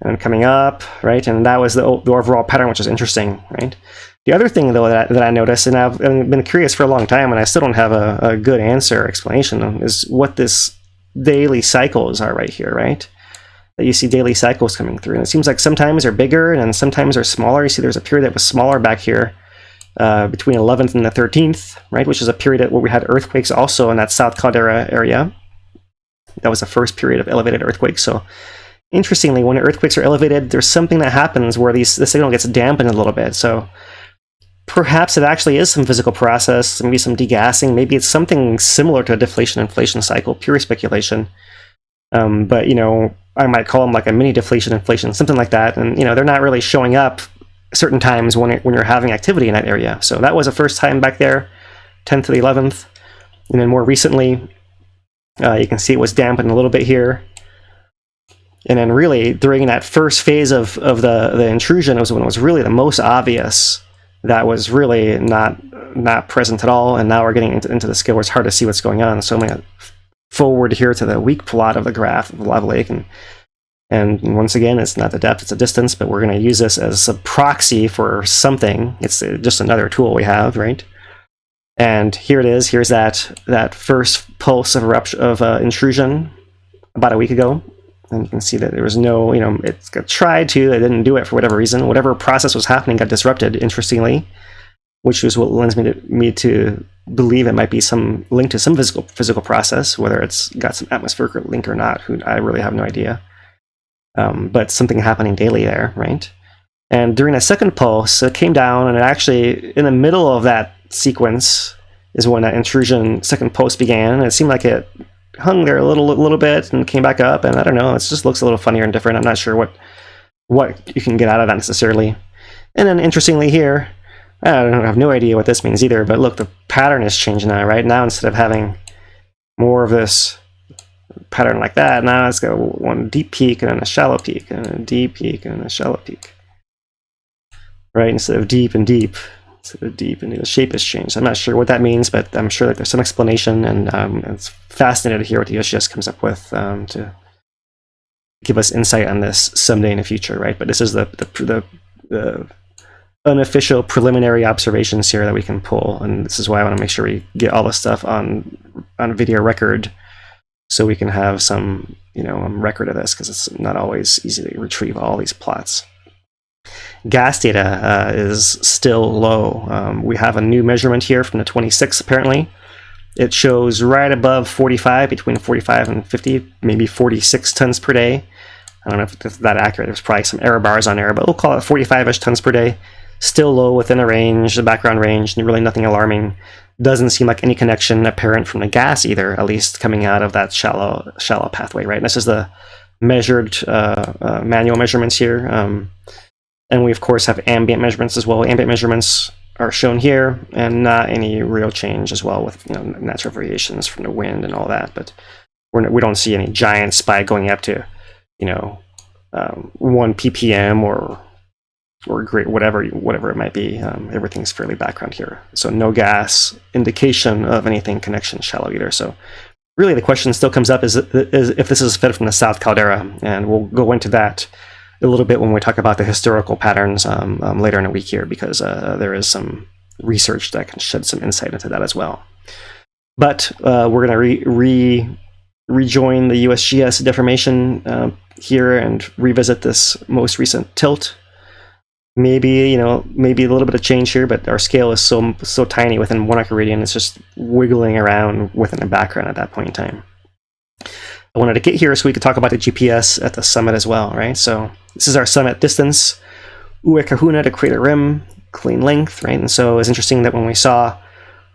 and coming up, right? And that was the overall pattern, which is interesting, right? The other thing, though, that I noticed, and I've been curious for a long time, and I still don't have a good answer or explanation, is what this daily cycles are right here, right? That you see daily cycles coming through. And it seems like sometimes they're bigger and sometimes they're smaller. You see there's a period that was smaller back here between 11th and the 13th, right? Which is a period where we had earthquakes also in that South Caldera area. That was the first period of elevated earthquakes. So interestingly, when earthquakes are elevated, there's something that happens where the signal gets dampened a little bit. So perhaps it actually is some physical process, maybe some degassing, maybe it's something similar to a deflation-inflation cycle, pure speculation. But, you know, I might call them like a mini deflation-inflation, something like that. And, you know, they're not really showing up certain times when you're having activity in that area. So that was the first time back there, 10th to the 11th. And then more recently, you can see it was dampened a little bit here. And then really, during that first phase of the intrusion was when it was really the most obvious. That was really not present at all. And now we're getting into the scale where it's hard to see what's going on. So I'm going to forward here to the weak plot of the graph of the lava lake. And once again, it's not the depth, it's a distance, but we're going to use this as a proxy for something. It's just another tool we have, right? And here it is. Here's that first pulse of intrusion about a week ago. And you can see that there was no, you know, it tried to, it didn't do it for whatever reason. Whatever process was happening got disrupted, interestingly, which is what lends me to believe it might be some link to some physical process, whether it's got some atmospheric link or not. I really have no idea. But something happening daily there, right? And during a second pulse, it came down, and it actually, in the middle of that sequence, is when that intrusion second pulse began. And it seemed like it hung there a little bit and came back up, and I don't know, it just looks a little funnier and different. I'm not sure what you can get out of that necessarily. And then interestingly here, I have no idea what this means either, but look, the pattern has changed now, right? Now instead of having more of this pattern like that, now it's got one deep peak and then a shallow peak and a deep peak and a shallow peak, right? Instead of deep and deep, the shape has changed. I'm not sure what that means, but I'm sure that there's some explanation, and it's fascinating to hear what the USGS comes up with to give us insight on this someday in the future, right? But this is the unofficial preliminary observations here that we can pull, and this is why I want to make sure we get all this stuff on video record, so we can have some, you know, record of this, because it's not always easy to retrieve all these plots. Gas data is still low. We have a new measurement here from the 26th, apparently. It shows right above 45, between 45 and 50, maybe 46 tons per day. I don't know if that's that accurate. There's probably some error bars on there, but we'll call it 45-ish tons per day. Still low within a range, the background range, and really nothing alarming. Doesn't seem like any connection apparent from the gas either, at least coming out of that shallow pathway, right? And this is the measured manual measurements here. And we, of course, have ambient measurements as well. Ambient measurements are shown here, and not any real change as well with, you know, natural variations from the wind and all that. But we don't see any giant spike going up to, you know, 1 ppm or great, whatever it might be. Everything's fairly background here. So no gas indication of anything connection shallow either. So really the question still comes up is if this is fed from the South Caldera, and we'll go into that a little bit when we talk about the historical patterns later in the week here, because there is some research that can shed some insight into that as well. But we're going to rejoin the USGS deformation here and revisit this most recent tilt. Maybe a little bit of change here, but our scale is so tiny within 1 arcadian, it's just wiggling around within the background at that point in time. I wanted to get here so we could talk about the GPS at the summit as well, right? So this is our summit distance, Uekahuna to crater rim, clean length, right? And so it's interesting that when we saw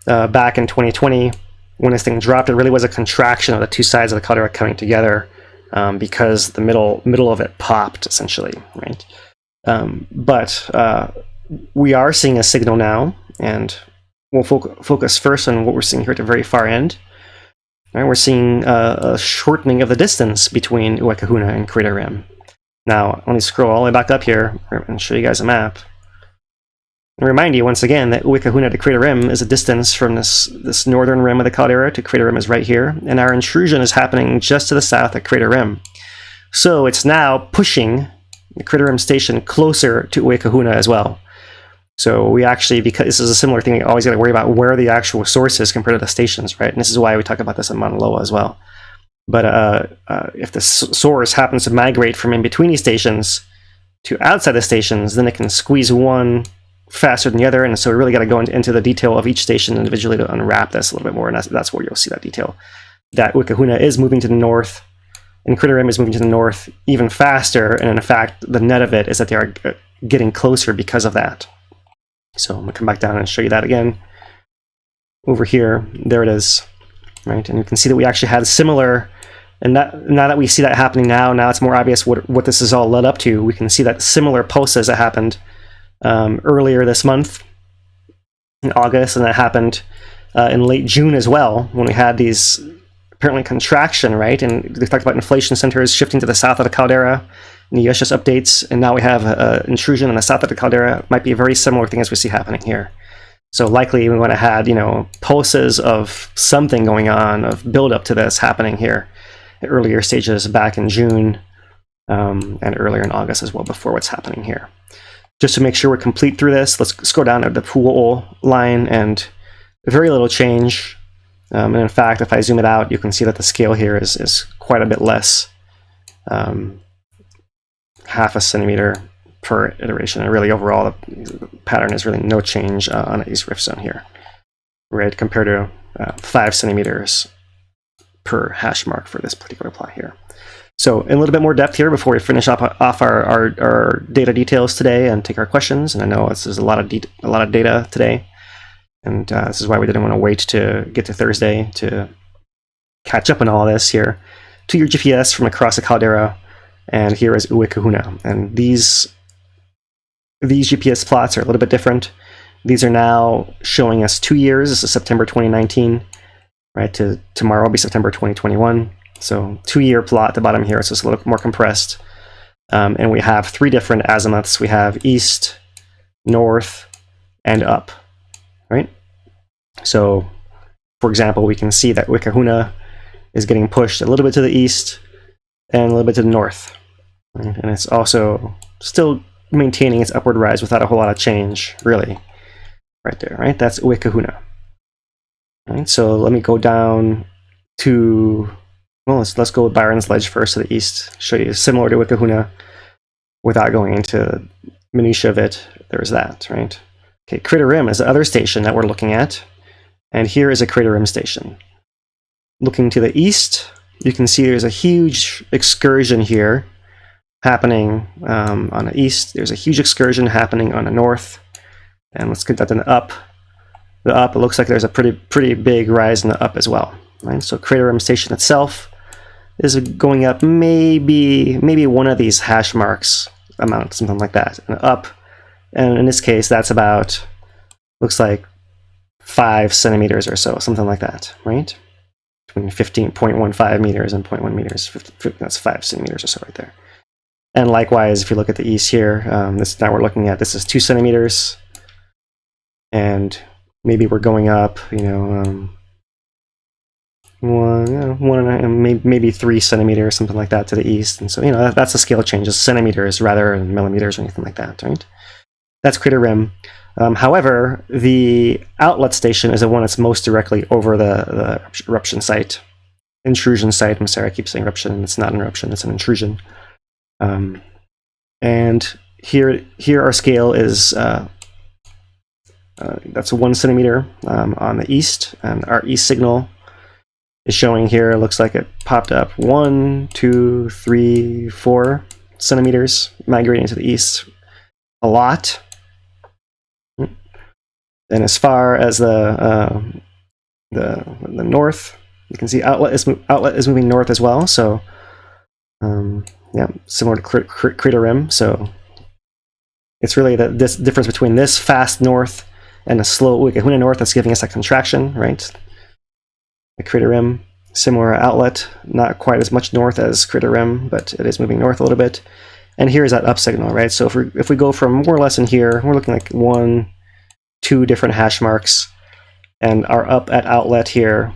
back in 2020, when this thing dropped, it really was a contraction of the two sides of the caldera coming together because the middle of it popped, essentially, right? But we are seeing a signal now, and we'll focus first on what we're seeing here at the very far end. Right, we're seeing a shortening of the distance between Uekahuna and crater rim. Now, let me scroll all the way back up here and show you guys a map. And remind you once again that Uekahuna to crater rim is a distance from this northern rim of the caldera to crater rim is right here, and our intrusion is happening just to the south at crater rim. So it's now pushing the crater rim station closer to Uekahuna as well. So we actually, because this is a similar thing, you always got to worry about where the actual source is compared to the stations, right? And this is why we talk about this in Mauna Loa as well. But if the source happens to migrate from in between these stations to outside the stations, then it can squeeze one faster than the other. And so we really got to go into the detail of each station individually to unwrap this a little bit more. And that's where you'll see that detail. That Wikahuna is moving to the north, and Crater Rim is moving to the north even faster. And in fact, the net of it is that they are getting closer because of that. So I'm going to come back down and show you that again. Over here, there it is. Right, and you can see that we actually had similar, and now that we see that happening now it's more obvious what this is all led up to. We can see that similar pulses that happened earlier this month in August, and that happened in late June as well, when we had these apparently contraction, right? And they talked about inflation centers shifting to the south of the caldera in the USGS updates, and now we have intrusion in the south of the caldera. It might be a very similar thing as we see happening here. So likely we would have had, you know, pulses of something going on, of build up to this happening here at earlier stages back in June and earlier in August as well, before what's happening here. Just to make sure we're complete through this, let's go down to the pool line, and very little change. And in fact, if I zoom it out, you can see that the scale here is quite a bit less, half a centimeter per iteration, and really overall the pattern is really no change on the east rift zone here, right, compared to 5 centimeters per hash mark for this particular plot here. So in a little bit more depth here before we finish off our data details today and take our questions. And I know this is a lot of data today, and this is why we didn't want to wait to get to Thursday to catch up on all this here. 2-year GPS from across the caldera, and here is Uwikahuna, and these GPS plots are a little bit different. These are now showing us 2 years. This is September 2019, right? Tomorrow will be September 2021. So 2-year plot at the bottom here. So it's a little more compressed. And we have 3 different azimuths. We have east, north, and up, right? So, for example, we can see that Wikahuna is getting pushed a little bit to the east and a little bit to the north. Right? And it's also still maintaining its upward rise without a whole lot of change, really, right there, right? That's Wikahuna. Right, so let me go down to, well, let's go with Byron's Ledge first to the east, show you similar to Wikahuna without going into minutia of it. There's that, right? Okay, Crater Rim is the other station that we're looking at, and here is a Crater Rim station. Looking to the east, you can see there's a huge excursion here happening on the east. There's a huge excursion happening on the north. And let's get that to the up. The up, it looks like there's a pretty big rise in the up as well. Right? So Crater Rim Station itself is going up maybe one of these hash marks amount, something like that, and up. And in this case, that's about, looks like 5 centimeters or so, something like that, right? Between 15.15 meters and 0.1 meters, that's 5 centimeters or so right there. And likewise, if you look at the east here, this now we're looking at, this is 2 centimeters, and maybe we're going up, you know, maybe 3 centimeters, something like that to the east. And so, you know, that's a scale change, it's centimeters rather than millimeters or anything like that, right? That's Crater Rim. However, the outlet station is the one that's most directly over the eruption site, intrusion site. I'm sorry, I keep saying eruption, it's not an eruption, it's an intrusion. And here our scale is that's 1 centimeter on the east, and our east signal is showing here. It looks like it popped up 1, 2, 3, 4 centimeters, migrating to the east a lot. And as far as the north, you can see outlet is moving north as well. So yeah, similar to Crater Rim. So it's really this difference between this fast north and a slow Wikahuna north that's giving us that contraction, right? The Crater Rim, similar outlet, not quite as much north as Crater Rim, but it is moving north a little bit. And here's that up signal, right? So if we go from more or less in here, we're looking like 1, 2 different hash marks, and our up at outlet here,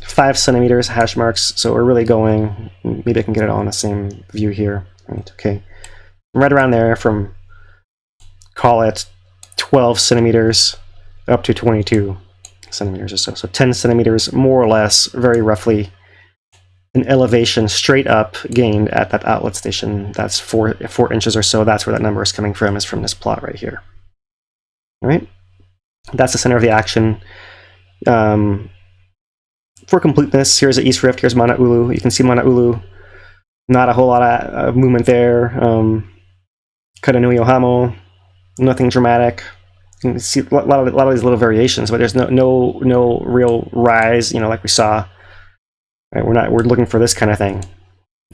5 centimeters hash marks. So we're really going, maybe I can get it all in the same view here, right? Okay, right around there, from, call it 12 centimeters up to 22 centimeters or so. So 10 centimeters, more or less, very roughly, an elevation straight up gained at that outlet station. That's 4 inches or so. That's where that number is coming from, is from this plot right here. All right, that's the center of the action. For completeness, here's the East Rift, here's Mauna Ulu. You can see Mauna Ulu, not a whole lot of movement there. Karanui Ohamo, nothing dramatic. You can see a lot of these little variations, but there's no real rise, like we saw. Right, we're looking for this kind of thing.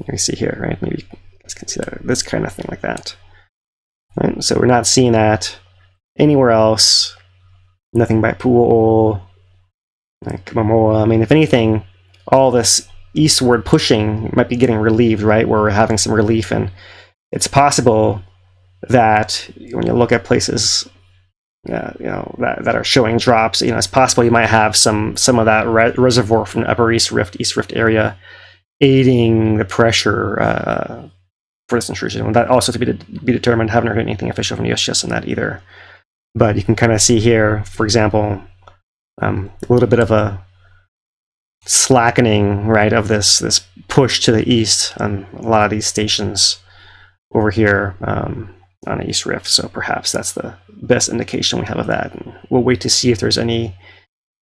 You see here, right? Maybe you guys can see that, this kind of thing like that. Right? So we're not seeing that anywhere else. Nothing by Pu'o'o, like Momoa. I mean, if anything, all this eastward pushing might be getting relieved, right? Where we're having some relief, and it's possible that when you look at places that are showing drops, it's possible you might have some of that reservoir from the Upper East Rift area aiding the pressure for this intrusion. That also to be determined. Haven't heard anything official from USGS on that either. But you can kind of see here, for example, a little bit of a slackening, right, of this push to the east on a lot of these stations over here on the East Rift. So perhaps that's the best indication we have of that. And we'll wait to see if there's any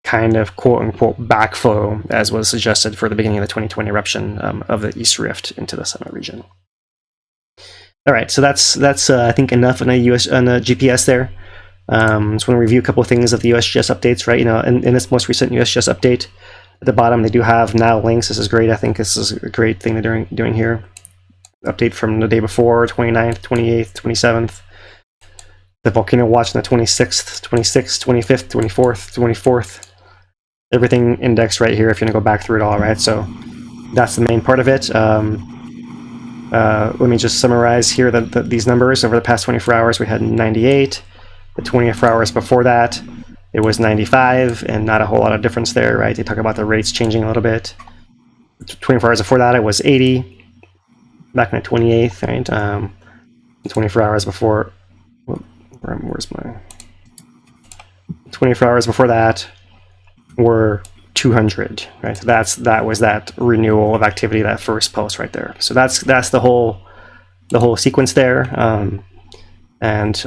kind of quote-unquote backflow, as was suggested for the beginning of the 2020 eruption of the East Rift into the summit region. All right, so that's I think enough on the GPS there. Just want to review a couple of things of the USGS updates, right? In this most recent USGS update, at the bottom they do have now links. This is great. I think this is a great thing they're doing here. Update from the day before, 29th, 28th, 27th. The volcano watch on the 26th, 26th, 25th, 24th, 24th. Everything indexed right here if you're going to go back through it all, right? So that's the main part of it. Let me just summarize here these numbers. Over the past 24 hours, we had 98. The 24 hours before that, it was 95, and not a whole lot of difference there, right? They talk about the rates changing a little bit. 24 hours before that, it was 80. Back on the 28th, right? 24 hours before, where's my? 24 hours before that were 200, right? So that was that renewal of activity, that first pulse right there. So that's the whole sequence there, and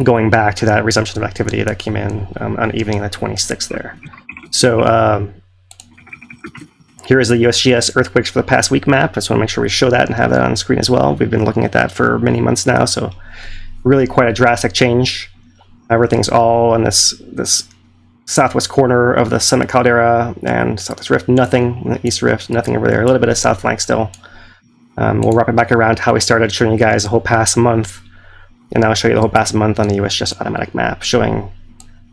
going back to that resumption of activity that came in on the evening of the 26th there. So. Here is the USGS earthquakes for the past week map. I just want to make sure we show that and have that on the screen as well. We've been looking at that for many months now, so really quite a drastic change. Everything's all in this southwest corner of the summit caldera and southwest rift. Nothing in the east rift, nothing over there. A little bit of south flank still. We'll wrap it back around to how we started, showing you guys the whole past month, and now I'll show you the whole past month on the USGS automatic map, showing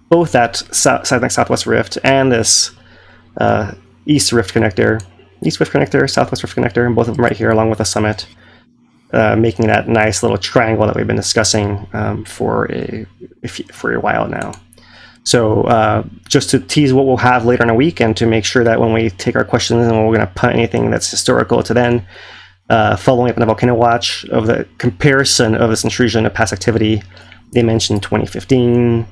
both that southwest rift and this East Rift connector, Southwest Rift connector, and both of them right here along with the summit, making that nice little triangle that we've been discussing for a while now. So just to tease what we'll have later in the week, and to make sure that when we take our questions and we're going to put anything that's historical to then, following up on the volcano watch of the comparison of this intrusion to past activity, they mentioned 2015.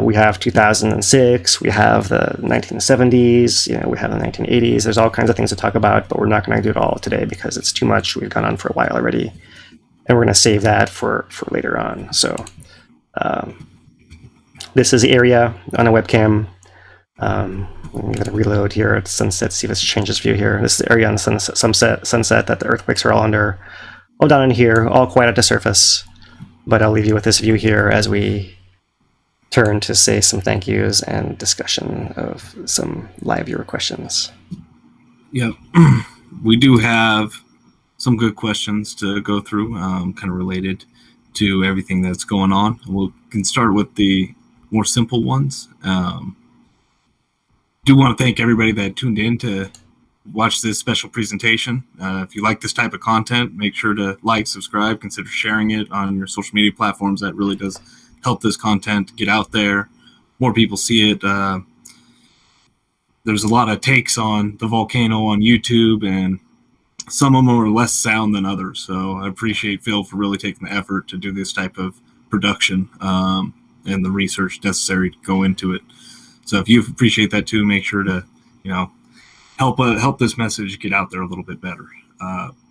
We have 2006, we have the 1970s, we have the 1980s. There's all kinds of things to talk about, but we're not going to do it all today because it's too much. We've gone on for a while already, and we're going to save that for later on. So this is the area on a webcam. I'm going to reload here at sunset, see if this changes view here. This is the area on the sunset that the earthquakes are all under, all down in here, all quite at the surface. But I'll leave you with this view here as we turn to say some thank yous and discussion of some live viewer questions. Yep. We do have some good questions to go through, kind of related to everything that's going on. We can start with the more simple ones. Do want to thank everybody that tuned in to watch this special presentation. If you like this type of content, make sure to like, subscribe, consider sharing it on your social media platforms. That really does help this content get out there. More people see it. There's a lot of takes on the volcano on YouTube, and some of them are less sound than others. So I appreciate Phil for really taking the effort to do this type of production and the research necessary to go into it. So if you appreciate that too, make sure to, help this message get out there a little bit better.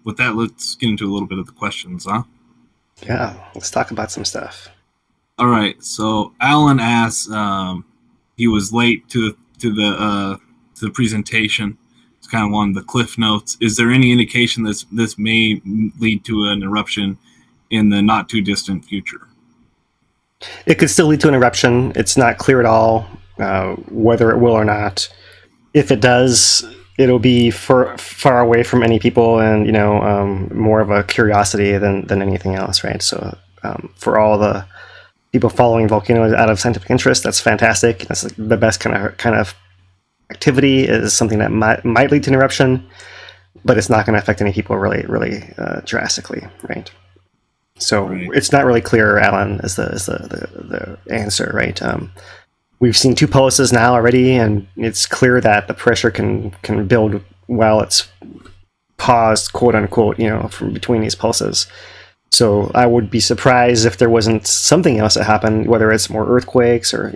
With that, let's get into a little bit of the questions, huh? Yeah, let's talk about some stuff. All right. So Alan asks, he was late to the presentation. It's kind of one of the cliff notes. Is there any indication this may lead to an eruption in the not too distant future? It could still lead to an eruption. It's not clear at all whether it will or not. If it does, it'll be far away from any people, and more of a curiosity than anything else, right? So for all the people following volcanoes out of scientific interest, that's fantastic. That's the best kind of activity. Is something that might lead to an eruption, but it's not going to affect any people really drastically, right? So It's not really clear, Alan, is the answer, right? We've seen 2 pulses now already, and it's clear that the pressure can build while it's paused, quote unquote, from between these pulses. So I would be surprised if there wasn't something else that happened, whether it's more earthquakes or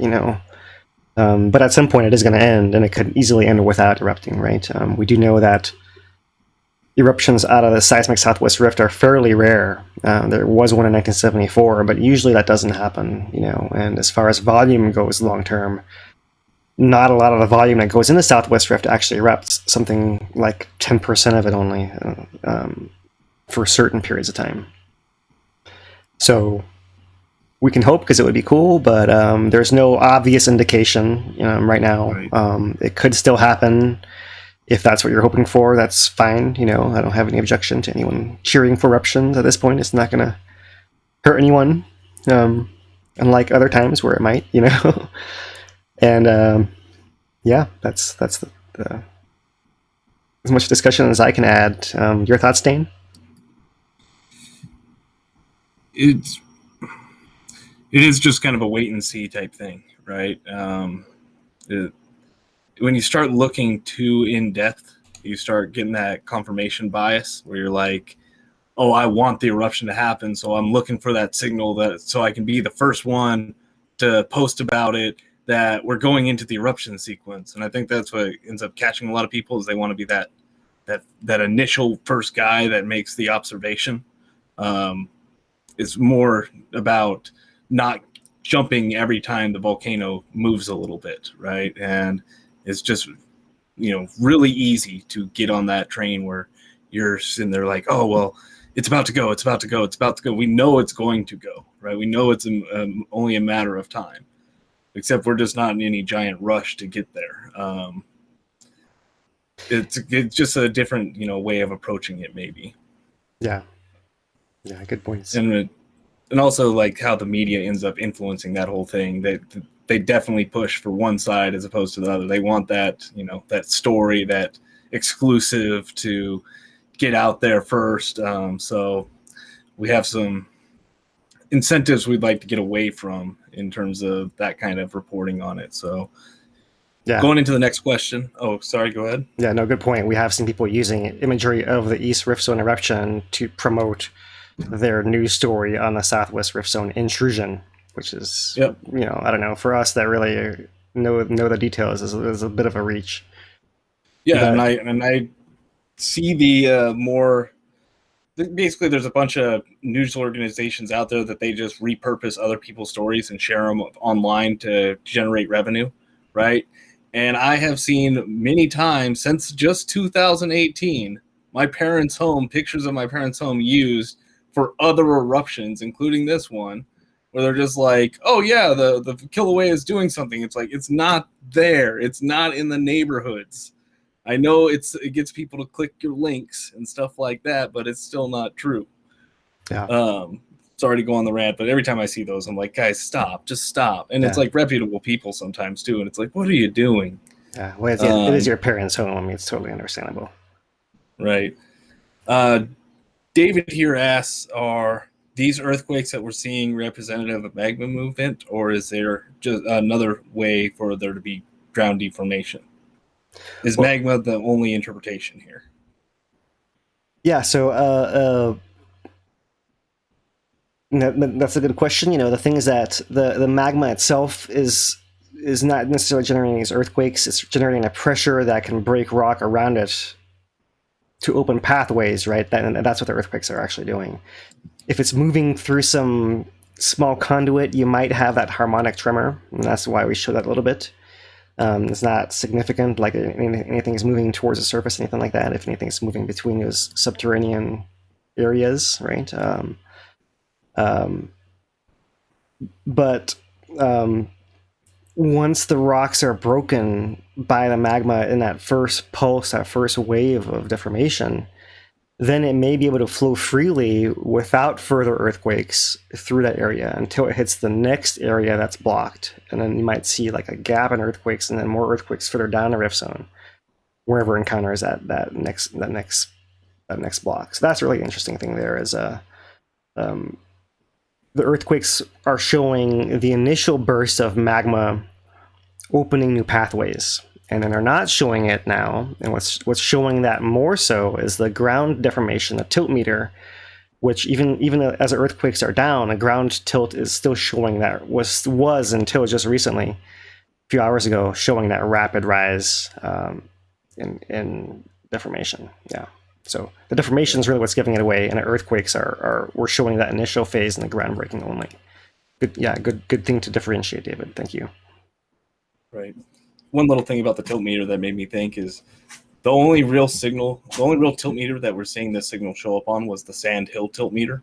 but at some point it is going to end, and it could easily end without erupting, right? We do know that eruptions out of the seismic southwest rift are fairly rare. There was one in 1974, but usually that doesn't happen, and as far as volume goes long term, not a lot of the volume that goes in the southwest rift actually erupts, something like 10% of it only for certain periods of time. So we can hope, because it would be cool, but there's no obvious indication right now. Right. It could still happen. If that's what you're hoping for, that's fine. I don't have any objection to anyone cheering for eruptions at this point. It's not going to hurt anyone, unlike other times where it might, And yeah, that's the as much discussion as I can add. Your thoughts, Dane? It is just kind of a wait and see type thing, right? When you start looking too in depth, you start getting that confirmation bias where you're like, oh, I want the eruption to happen, so I'm looking for that signal so I can be the first one to post about it, that we're going into the eruption sequence. And I think that's what ends up catching a lot of people, is they want to be that initial first guy that makes the observation. It's more about not jumping every time the volcano moves a little bit, right? And it's just, really easy to get on that train where you're sitting there like, oh, well, it's about to go. We know it's going to go, right? We know it's only a matter of time, except we're just not in any giant rush to get there. It's just a different, way of approaching it, maybe. Yeah, good points. And also like how the media ends up influencing that whole thing. They definitely push for one side as opposed to the other. They want that, that story, that exclusive to get out there first. So we have some incentives we'd like to get away from in terms of that kind of reporting on it. So yeah. Going into the next question. Oh, sorry, go ahead. Yeah, no, good point. We have seen people using imagery of the East Rift Zone eruption to promote their news story on the Southwest Rift Zone intrusion, which is, yep. I don't know, for us that really know the details is a bit of a reach. Yeah, but, and I see the more, basically there's a bunch of news organizations out there that they just repurpose other people's stories and share them online to generate revenue, right? And I have seen many times since just 2018, my parents' home, pictures of my parents' home used for other eruptions, including this one, where they're just like, oh yeah, the Kiloway is doing something. It's like, it's not there. It's not in the neighborhoods. I know it gets people to click your links and stuff like that, but it's still not true. Yeah. Sorry to go on the rant, but every time I see those, I'm like, guys, stop, just stop. And it's like reputable people sometimes too. And it's like, what are you doing? Yeah. Well, it is your parents' home. I mean, it's totally understandable. Right. David here asks, are these earthquakes that we're seeing representative of magma movement, or is there just another way for there to be ground deformation? Is magma the only interpretation here? Yeah, so that's a good question. The thing is that the magma itself is is not necessarily generating these earthquakes. It's generating a pressure that can break rock around it to open pathways, right? And that's what the earthquakes are actually doing. If it's moving through some small conduit, you might have that harmonic tremor, and that's why we show that a little bit. It's not significant, like anything is moving towards the surface, anything like that. If anything is moving between those subterranean areas, right? But once the rocks are broken by the magma in that first pulse, that first wave of deformation, then it may be able to flow freely without further earthquakes through that area until it hits the next area that's blocked. And then you might see like a gap in earthquakes and then more earthquakes further down the rift zone, wherever it encounters that next block. So that's a really interesting thing there is the earthquakes are showing the initial burst of magma opening new pathways, and then they're not showing it now. And what's showing that more so is the ground deformation, the tilt meter, which even as the earthquakes are down, a ground tilt is still showing that was until just recently, a few hours ago, showing that rapid rise in deformation. Yeah. So the deformation is really what's giving it away, and the earthquakes we're showing that initial phase in the groundbreaking only. Good thing to differentiate, David. Thank you. Right. One little thing about the tilt meter that made me think is the only real tilt meter that we're seeing this signal show up on was the Sandhill Tilt meter.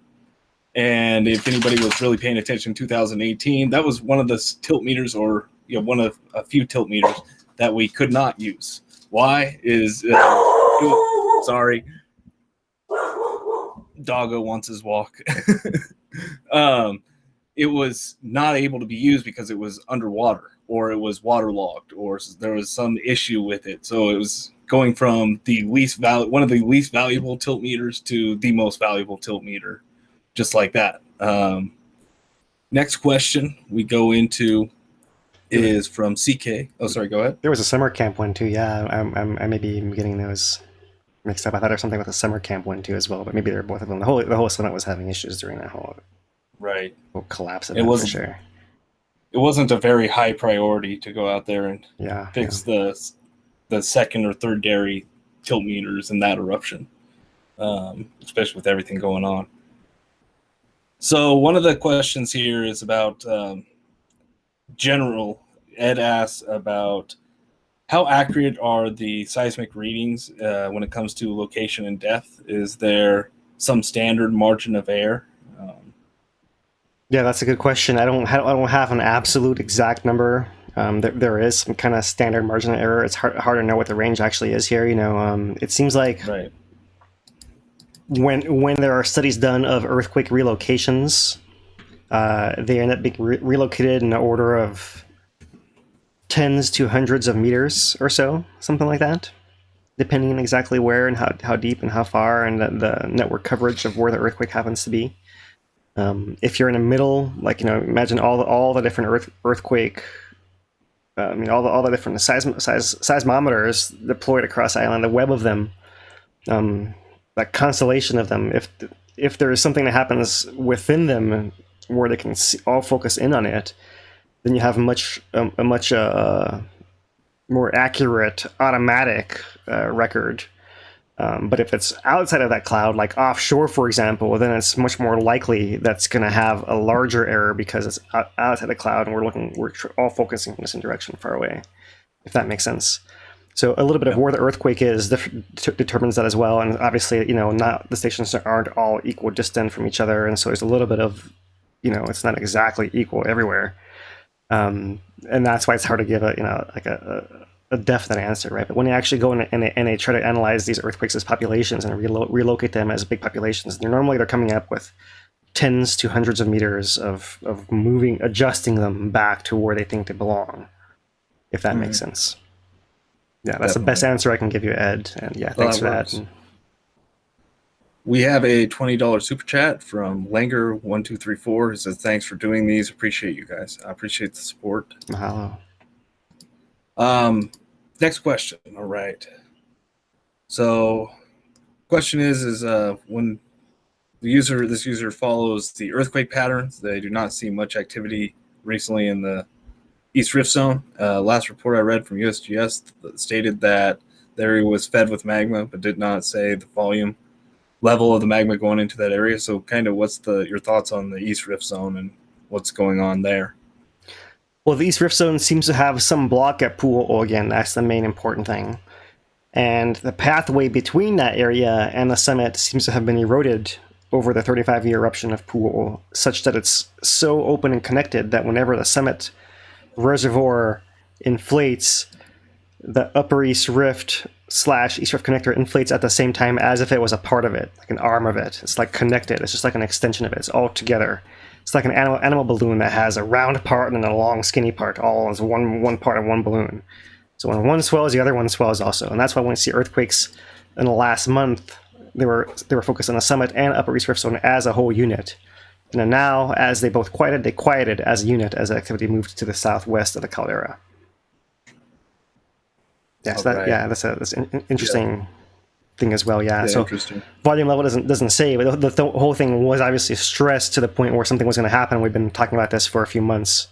And if anybody was really paying attention in 2018, that was one of the tilt meters, or one of a few tilt meters that we could not use. Why is sorry, doggo wants his walk. It was not able to be used because it was underwater, or it was waterlogged, or there was some issue with it. So it was going from one of the least valuable tilt meters to the most valuable tilt meter, just like that. Next question we go into is from CK. Oh, sorry, go ahead. There was a summer camp one too. Yeah, I may be getting those mixed up. I thought there was something with a summer camp one too as well, but maybe they're both of them. The whole summit was having issues during that whole collapse of it. For sure. It wasn't a very high priority to go out there and fix the second or third dairy tilt meters in that eruption, especially with everything going on. So one of the questions here is about general. Ed asks about how accurate are the seismic readings when it comes to location and depth? Is there some standard margin of error? Yeah, that's a good question. I don't have an absolute exact number. There is some kind of standard margin of error. It's hard to know what the range actually is here. It seems like when there are studies done of earthquake relocations, they end up being relocated in the order of tens to hundreds of meters or so, something like that, depending on exactly where and how deep and how far, and the network coverage of where the earthquake happens to be. If you're in the middle, imagine all the different earthquake, all the different seismometers deployed across the island, the web of them, that constellation of them. If there is something that happens within them where they can all focus in on it, then you have a much more accurate automatic record. But if it's outside of that cloud, like offshore, for example, then it's much more likely that's going to have a larger error because it's outside the cloud and we're all focusing in the same direction far away, if that makes sense. So a little bit of where the earthquake is determines that as well. And obviously, not the stations aren't all equal distant from each other. And so there's a little bit of, it's not exactly equal everywhere. And that's why it's hard to give a definite answer, right? But when you actually go in and they try to analyze these earthquakes as populations and relocate them as big populations, they're coming up with tens to hundreds of meters of adjusting them back to where they think they belong, if that makes sense. Yeah, that's the best answer I can give you, Ed. And thanks for that. We have a $20 super chat from Langer1234 who says, thanks for doing these. Appreciate you guys. I appreciate the support. Mahalo. Next question. All right. So question is when this user follows the earthquake patterns, they do not see much activity recently in the East Rift Zone. Last report I read from USGS stated that the area was fed with magma, but did not say the volume level of the magma going into that area. So kind of what's your thoughts on the East Rift Zone and what's going on there? Well, the East Rift Zone seems to have some block at Pu'u'o again. That's the main important thing. And the pathway between that area and the summit seems to have been eroded over the 35-year eruption of Pu'u'o, such that it's so open and connected that whenever the summit reservoir inflates, the Upper East Rift / East Rift connector inflates at the same time as if it was a part of it, like an arm of it. It's like connected. It's just like an extension of it. It's all together. It's like an animal balloon that has a round part and a long skinny part, all as one part of one balloon. So when one swells, the other one swells also. And that's why when we see earthquakes in the last month, they were focused on the summit and Upper East Rift Zone as a whole unit. And then now, as they both quieted, they quieted as a unit as activity moved to the southwest of the caldera. Yeah, so that's an interesting thing as well. Yeah, so volume level doesn't say, but the whole thing was obviously stressed to the point where something was going to happen. We've been talking about this for a few months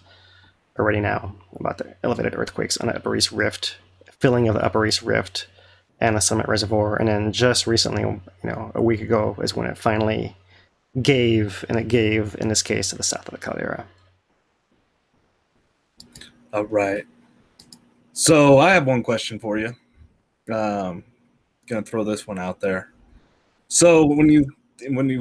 already now, about the elevated earthquakes on the Upper East Rift, filling of the Upper East Rift and the summit reservoir. And then just recently, a week ago, is when it finally gave, and it gave, in this case, to the south of the caldera. All right. So I have one question for you. Gonna throw this one out there. So when you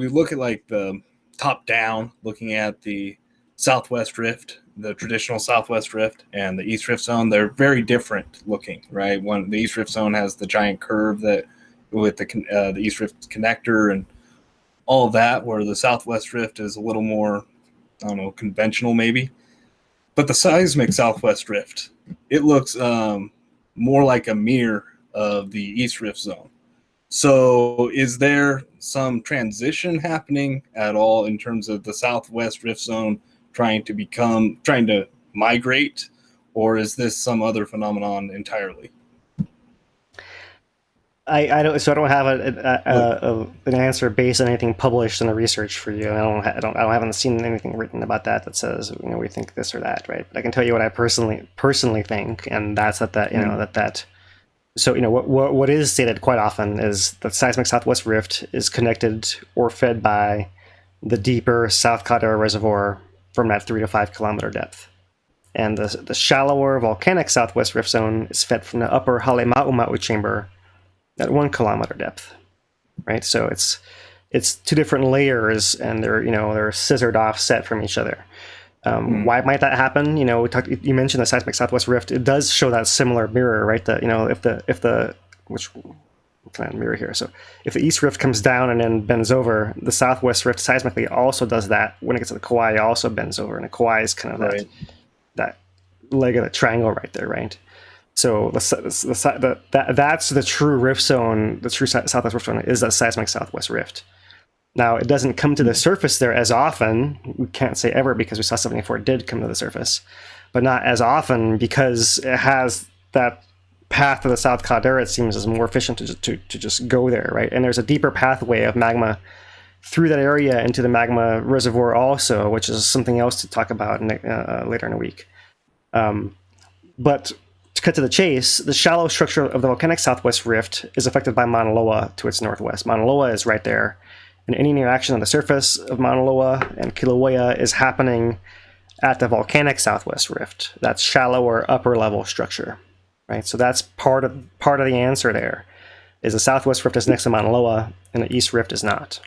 look at like the top down, looking at the Southwest Rift, the traditional Southwest Rift, and the East Rift Zone, they're very different looking, right? The East Rift Zone has the giant curve that with the East Rift connector and all of that, where the Southwest Rift is a little more, conventional maybe. But the seismic Southwest Rift, it looks more like a mirror of the East Rift Zone. So is there some transition happening at all in terms of the Southwest Rift Zone trying to migrate, or is this some other phenomenon entirely? I don't have an answer based on anything published in the research for you. I haven't seen anything written about that says we think this or that, right? But I can tell you what I personally think, and that's that. So what is stated quite often is that seismic Southwest Rift is connected or fed by the deeper South Caldera Reservoir from that 3 to 5 kilometer depth, and the shallower volcanic Southwest Rift Zone is fed from the upper Halema chamber at 1 kilometer depth, right? So it's two different layers, and they're scissored offset from each other. Why might that happen? You mentioned the seismic Southwest Rift. It does show that similar mirror, right? Which kind of mirror here. So if the East Rift comes down and then bends over, the Southwest Rift seismically also does that. When it gets to the Kauai, it also bends over, and the Kauai is kind of that leg of the triangle right there, right? So that's the true rift zone. The true Southwest Rift Zone is that seismic Southwest Rift. Now, it doesn't come to the surface there as often. We can't say ever, because we saw 74 did come to the surface, but not as often because it has that path to the South Caldera. It seems is more efficient to just go there, right? And there's a deeper pathway of magma through that area into the magma reservoir also, which is something else to talk about later in the week. But to cut to the chase, the shallow structure of the volcanic Southwest Rift is affected by Mauna Loa to its northwest. Mauna Loa is right there. And any interaction on the surface of Mauna Loa and Kīlauea is happening at the volcanic Southwest Rift, that shallower upper level structure, right? So that's part of the answer there, is the Southwest Rift is next to Mauna Loa and the East Rift is not.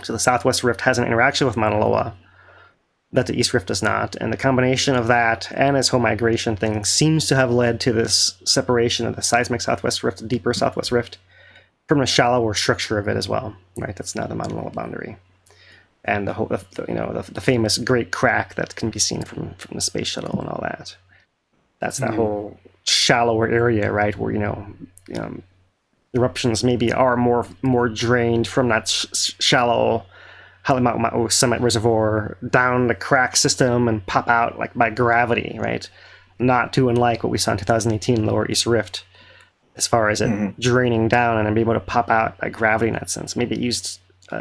So the Southwest Rift has an interaction with Mauna Loa that the East Rift does not, and the combination of that and its whole migration thing seems to have led to this separation of the seismic Southwest Rift, the deeper Southwest Rift, from the shallower structure of it as well, right? That's now the Mauna Loa boundary, and the famous Great Crack that can be seen from the space shuttle and all that. That's that whole shallower area, right, where eruptions maybe are more drained from that shallow Halema summit reservoir down the crack system and pop out like by gravity, right? Not too unlike what we saw in 2018 Lower East Rift, as far as it draining down and then being able to pop out by gravity in that sense. Maybe it used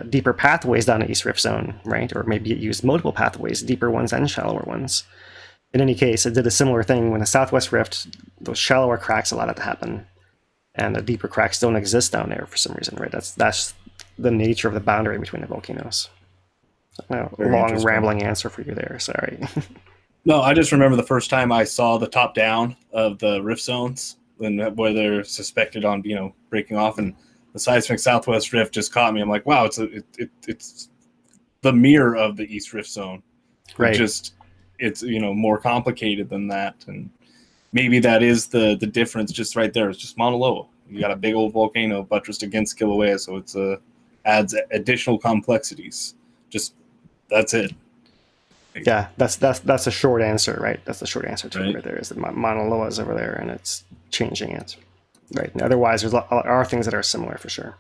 deeper pathways down the East Rift Zone, right? Or maybe it used multiple pathways, deeper ones and shallower ones. in any case, it did a similar thing when the Southwest Rift, those shallower cracks allowed it to happen, and the deeper cracks don't exist down there for some reason, right? That's the nature of the boundary between the volcanoes. Long rambling answer for you there. Sorry. No, I just remember the first time I saw the top down of the rift zones where they're suspected on breaking off, and the seismic Southwest Rift just caught me. I'm like, wow, it's the mirror of the East Rift Zone. Right. It's more complicated than that, and maybe that is the difference. Just right there, it's just Mauna Loa. You got a big old volcano buttressed against Kilauea, so it's adds additional complexities. Just that's it. Yeah, that's a short answer, right? That's the short answer to it right there, is that Mauna Loa is over there and it's changing it. Right. And otherwise, there are things that are similar for sure.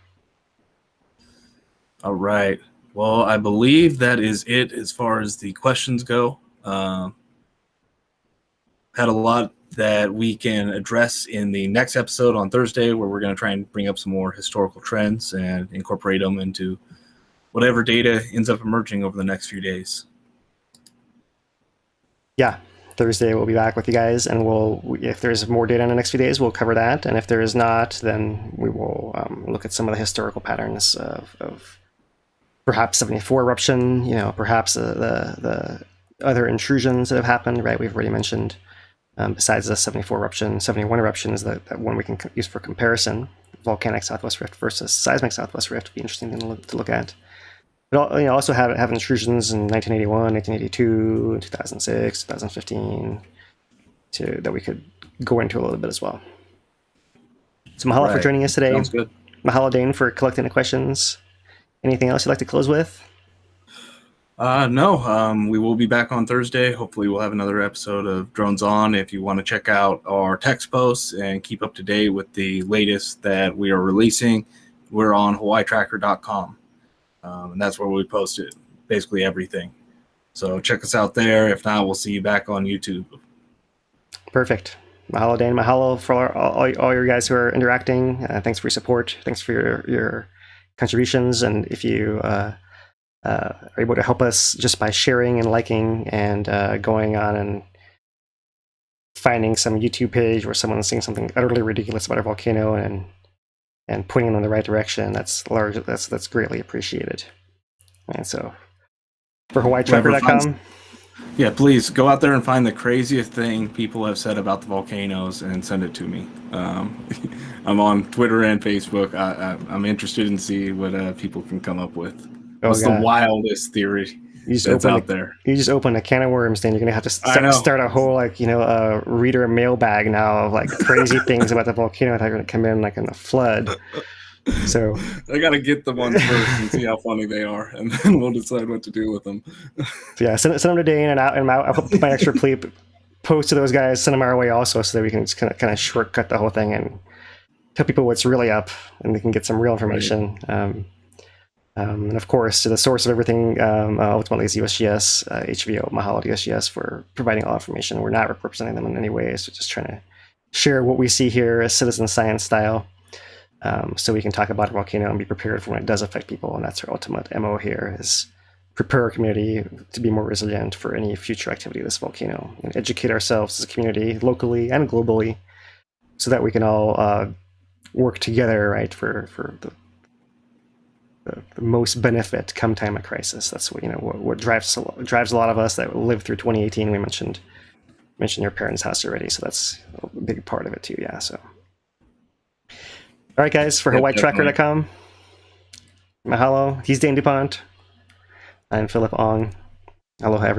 All right. Well, I believe that is it as far as the questions go. Had a lot that we can address in the next episode on Thursday, where we're going to try and bring up some more historical trends and incorporate them into whatever data ends up emerging over the next few days. Yeah, Thursday we'll be back with you guys, and if there's more data in the next few days, we'll cover that. And if there is not, then we will look at some of the historical patterns of perhaps 74 eruption, perhaps the other intrusions that have happened, right? We've already mentioned, besides the 74 eruption, 71 eruption is that one we can use for comparison. Volcanic Southwest Rift versus seismic Southwest Rift would be interesting thing to look at. But also have intrusions in 1981, 1982, 2006, 2015, that we could go into a little bit as well. So mahalo for joining us today. Sounds good. Mahalo, Dane, for collecting the questions. Anything else you'd like to close with? No, we will be back on Thursday. Hopefully we'll have another episode of Drones On. If you want to check out our text posts and keep up to date with the latest that we are releasing, we're on hawaiitracker.com. And that's where we post it, basically everything. So check us out there. If not, we'll see you back on YouTube. Perfect. Mahalo, Dane. Mahalo for all your guys who are interacting. Thanks for your support. Thanks for your contributions. And if you are able to help us just by sharing and liking and going on and finding some YouTube page where someone's saying something utterly ridiculous about a volcano and pointing them in the right direction, that's greatly appreciated. And so for hawaiitracker.com, yeah, please go out there and find the craziest thing people have said about the volcanoes and send it to me. I'm on Twitter and Facebook. I'm interested in see what people can come up with. What's the wildest theory that's out there? You just open a can of worms, then you're gonna have to start a whole reader mailbag now of crazy things about the volcano that are gonna come in in a flood. So I gotta get the ones first and see how funny they are, and then we'll decide what to do with them. Yeah, send them to Dane, and I'll put my extra post to those guys. Send them our way also, so that we can just kind of shortcut the whole thing and tell people what's really up, and they can get some real information. Right. And of course, the source of everything ultimately is USGS, HVO. Mahalo to USGS for providing all information. We're not representing them in any way, so just trying to share what we see here as citizen science style, so we can talk about a volcano and be prepared for when it does affect people. And that's our ultimate MO here, is prepare our community to be more resilient for any future activity of this volcano, and educate ourselves as a community, locally and globally, so that we can all work together, right, for the most benefit come time of crisis. That's what drives a lot of us that lived through 2018. We mentioned your parents' house already, so that's a big part of it too. Yeah. So, all right, guys, for hawaiitracker.com. Mahalo. He's Dane DuPont. I'm Philip Ong. Aloha, everyone.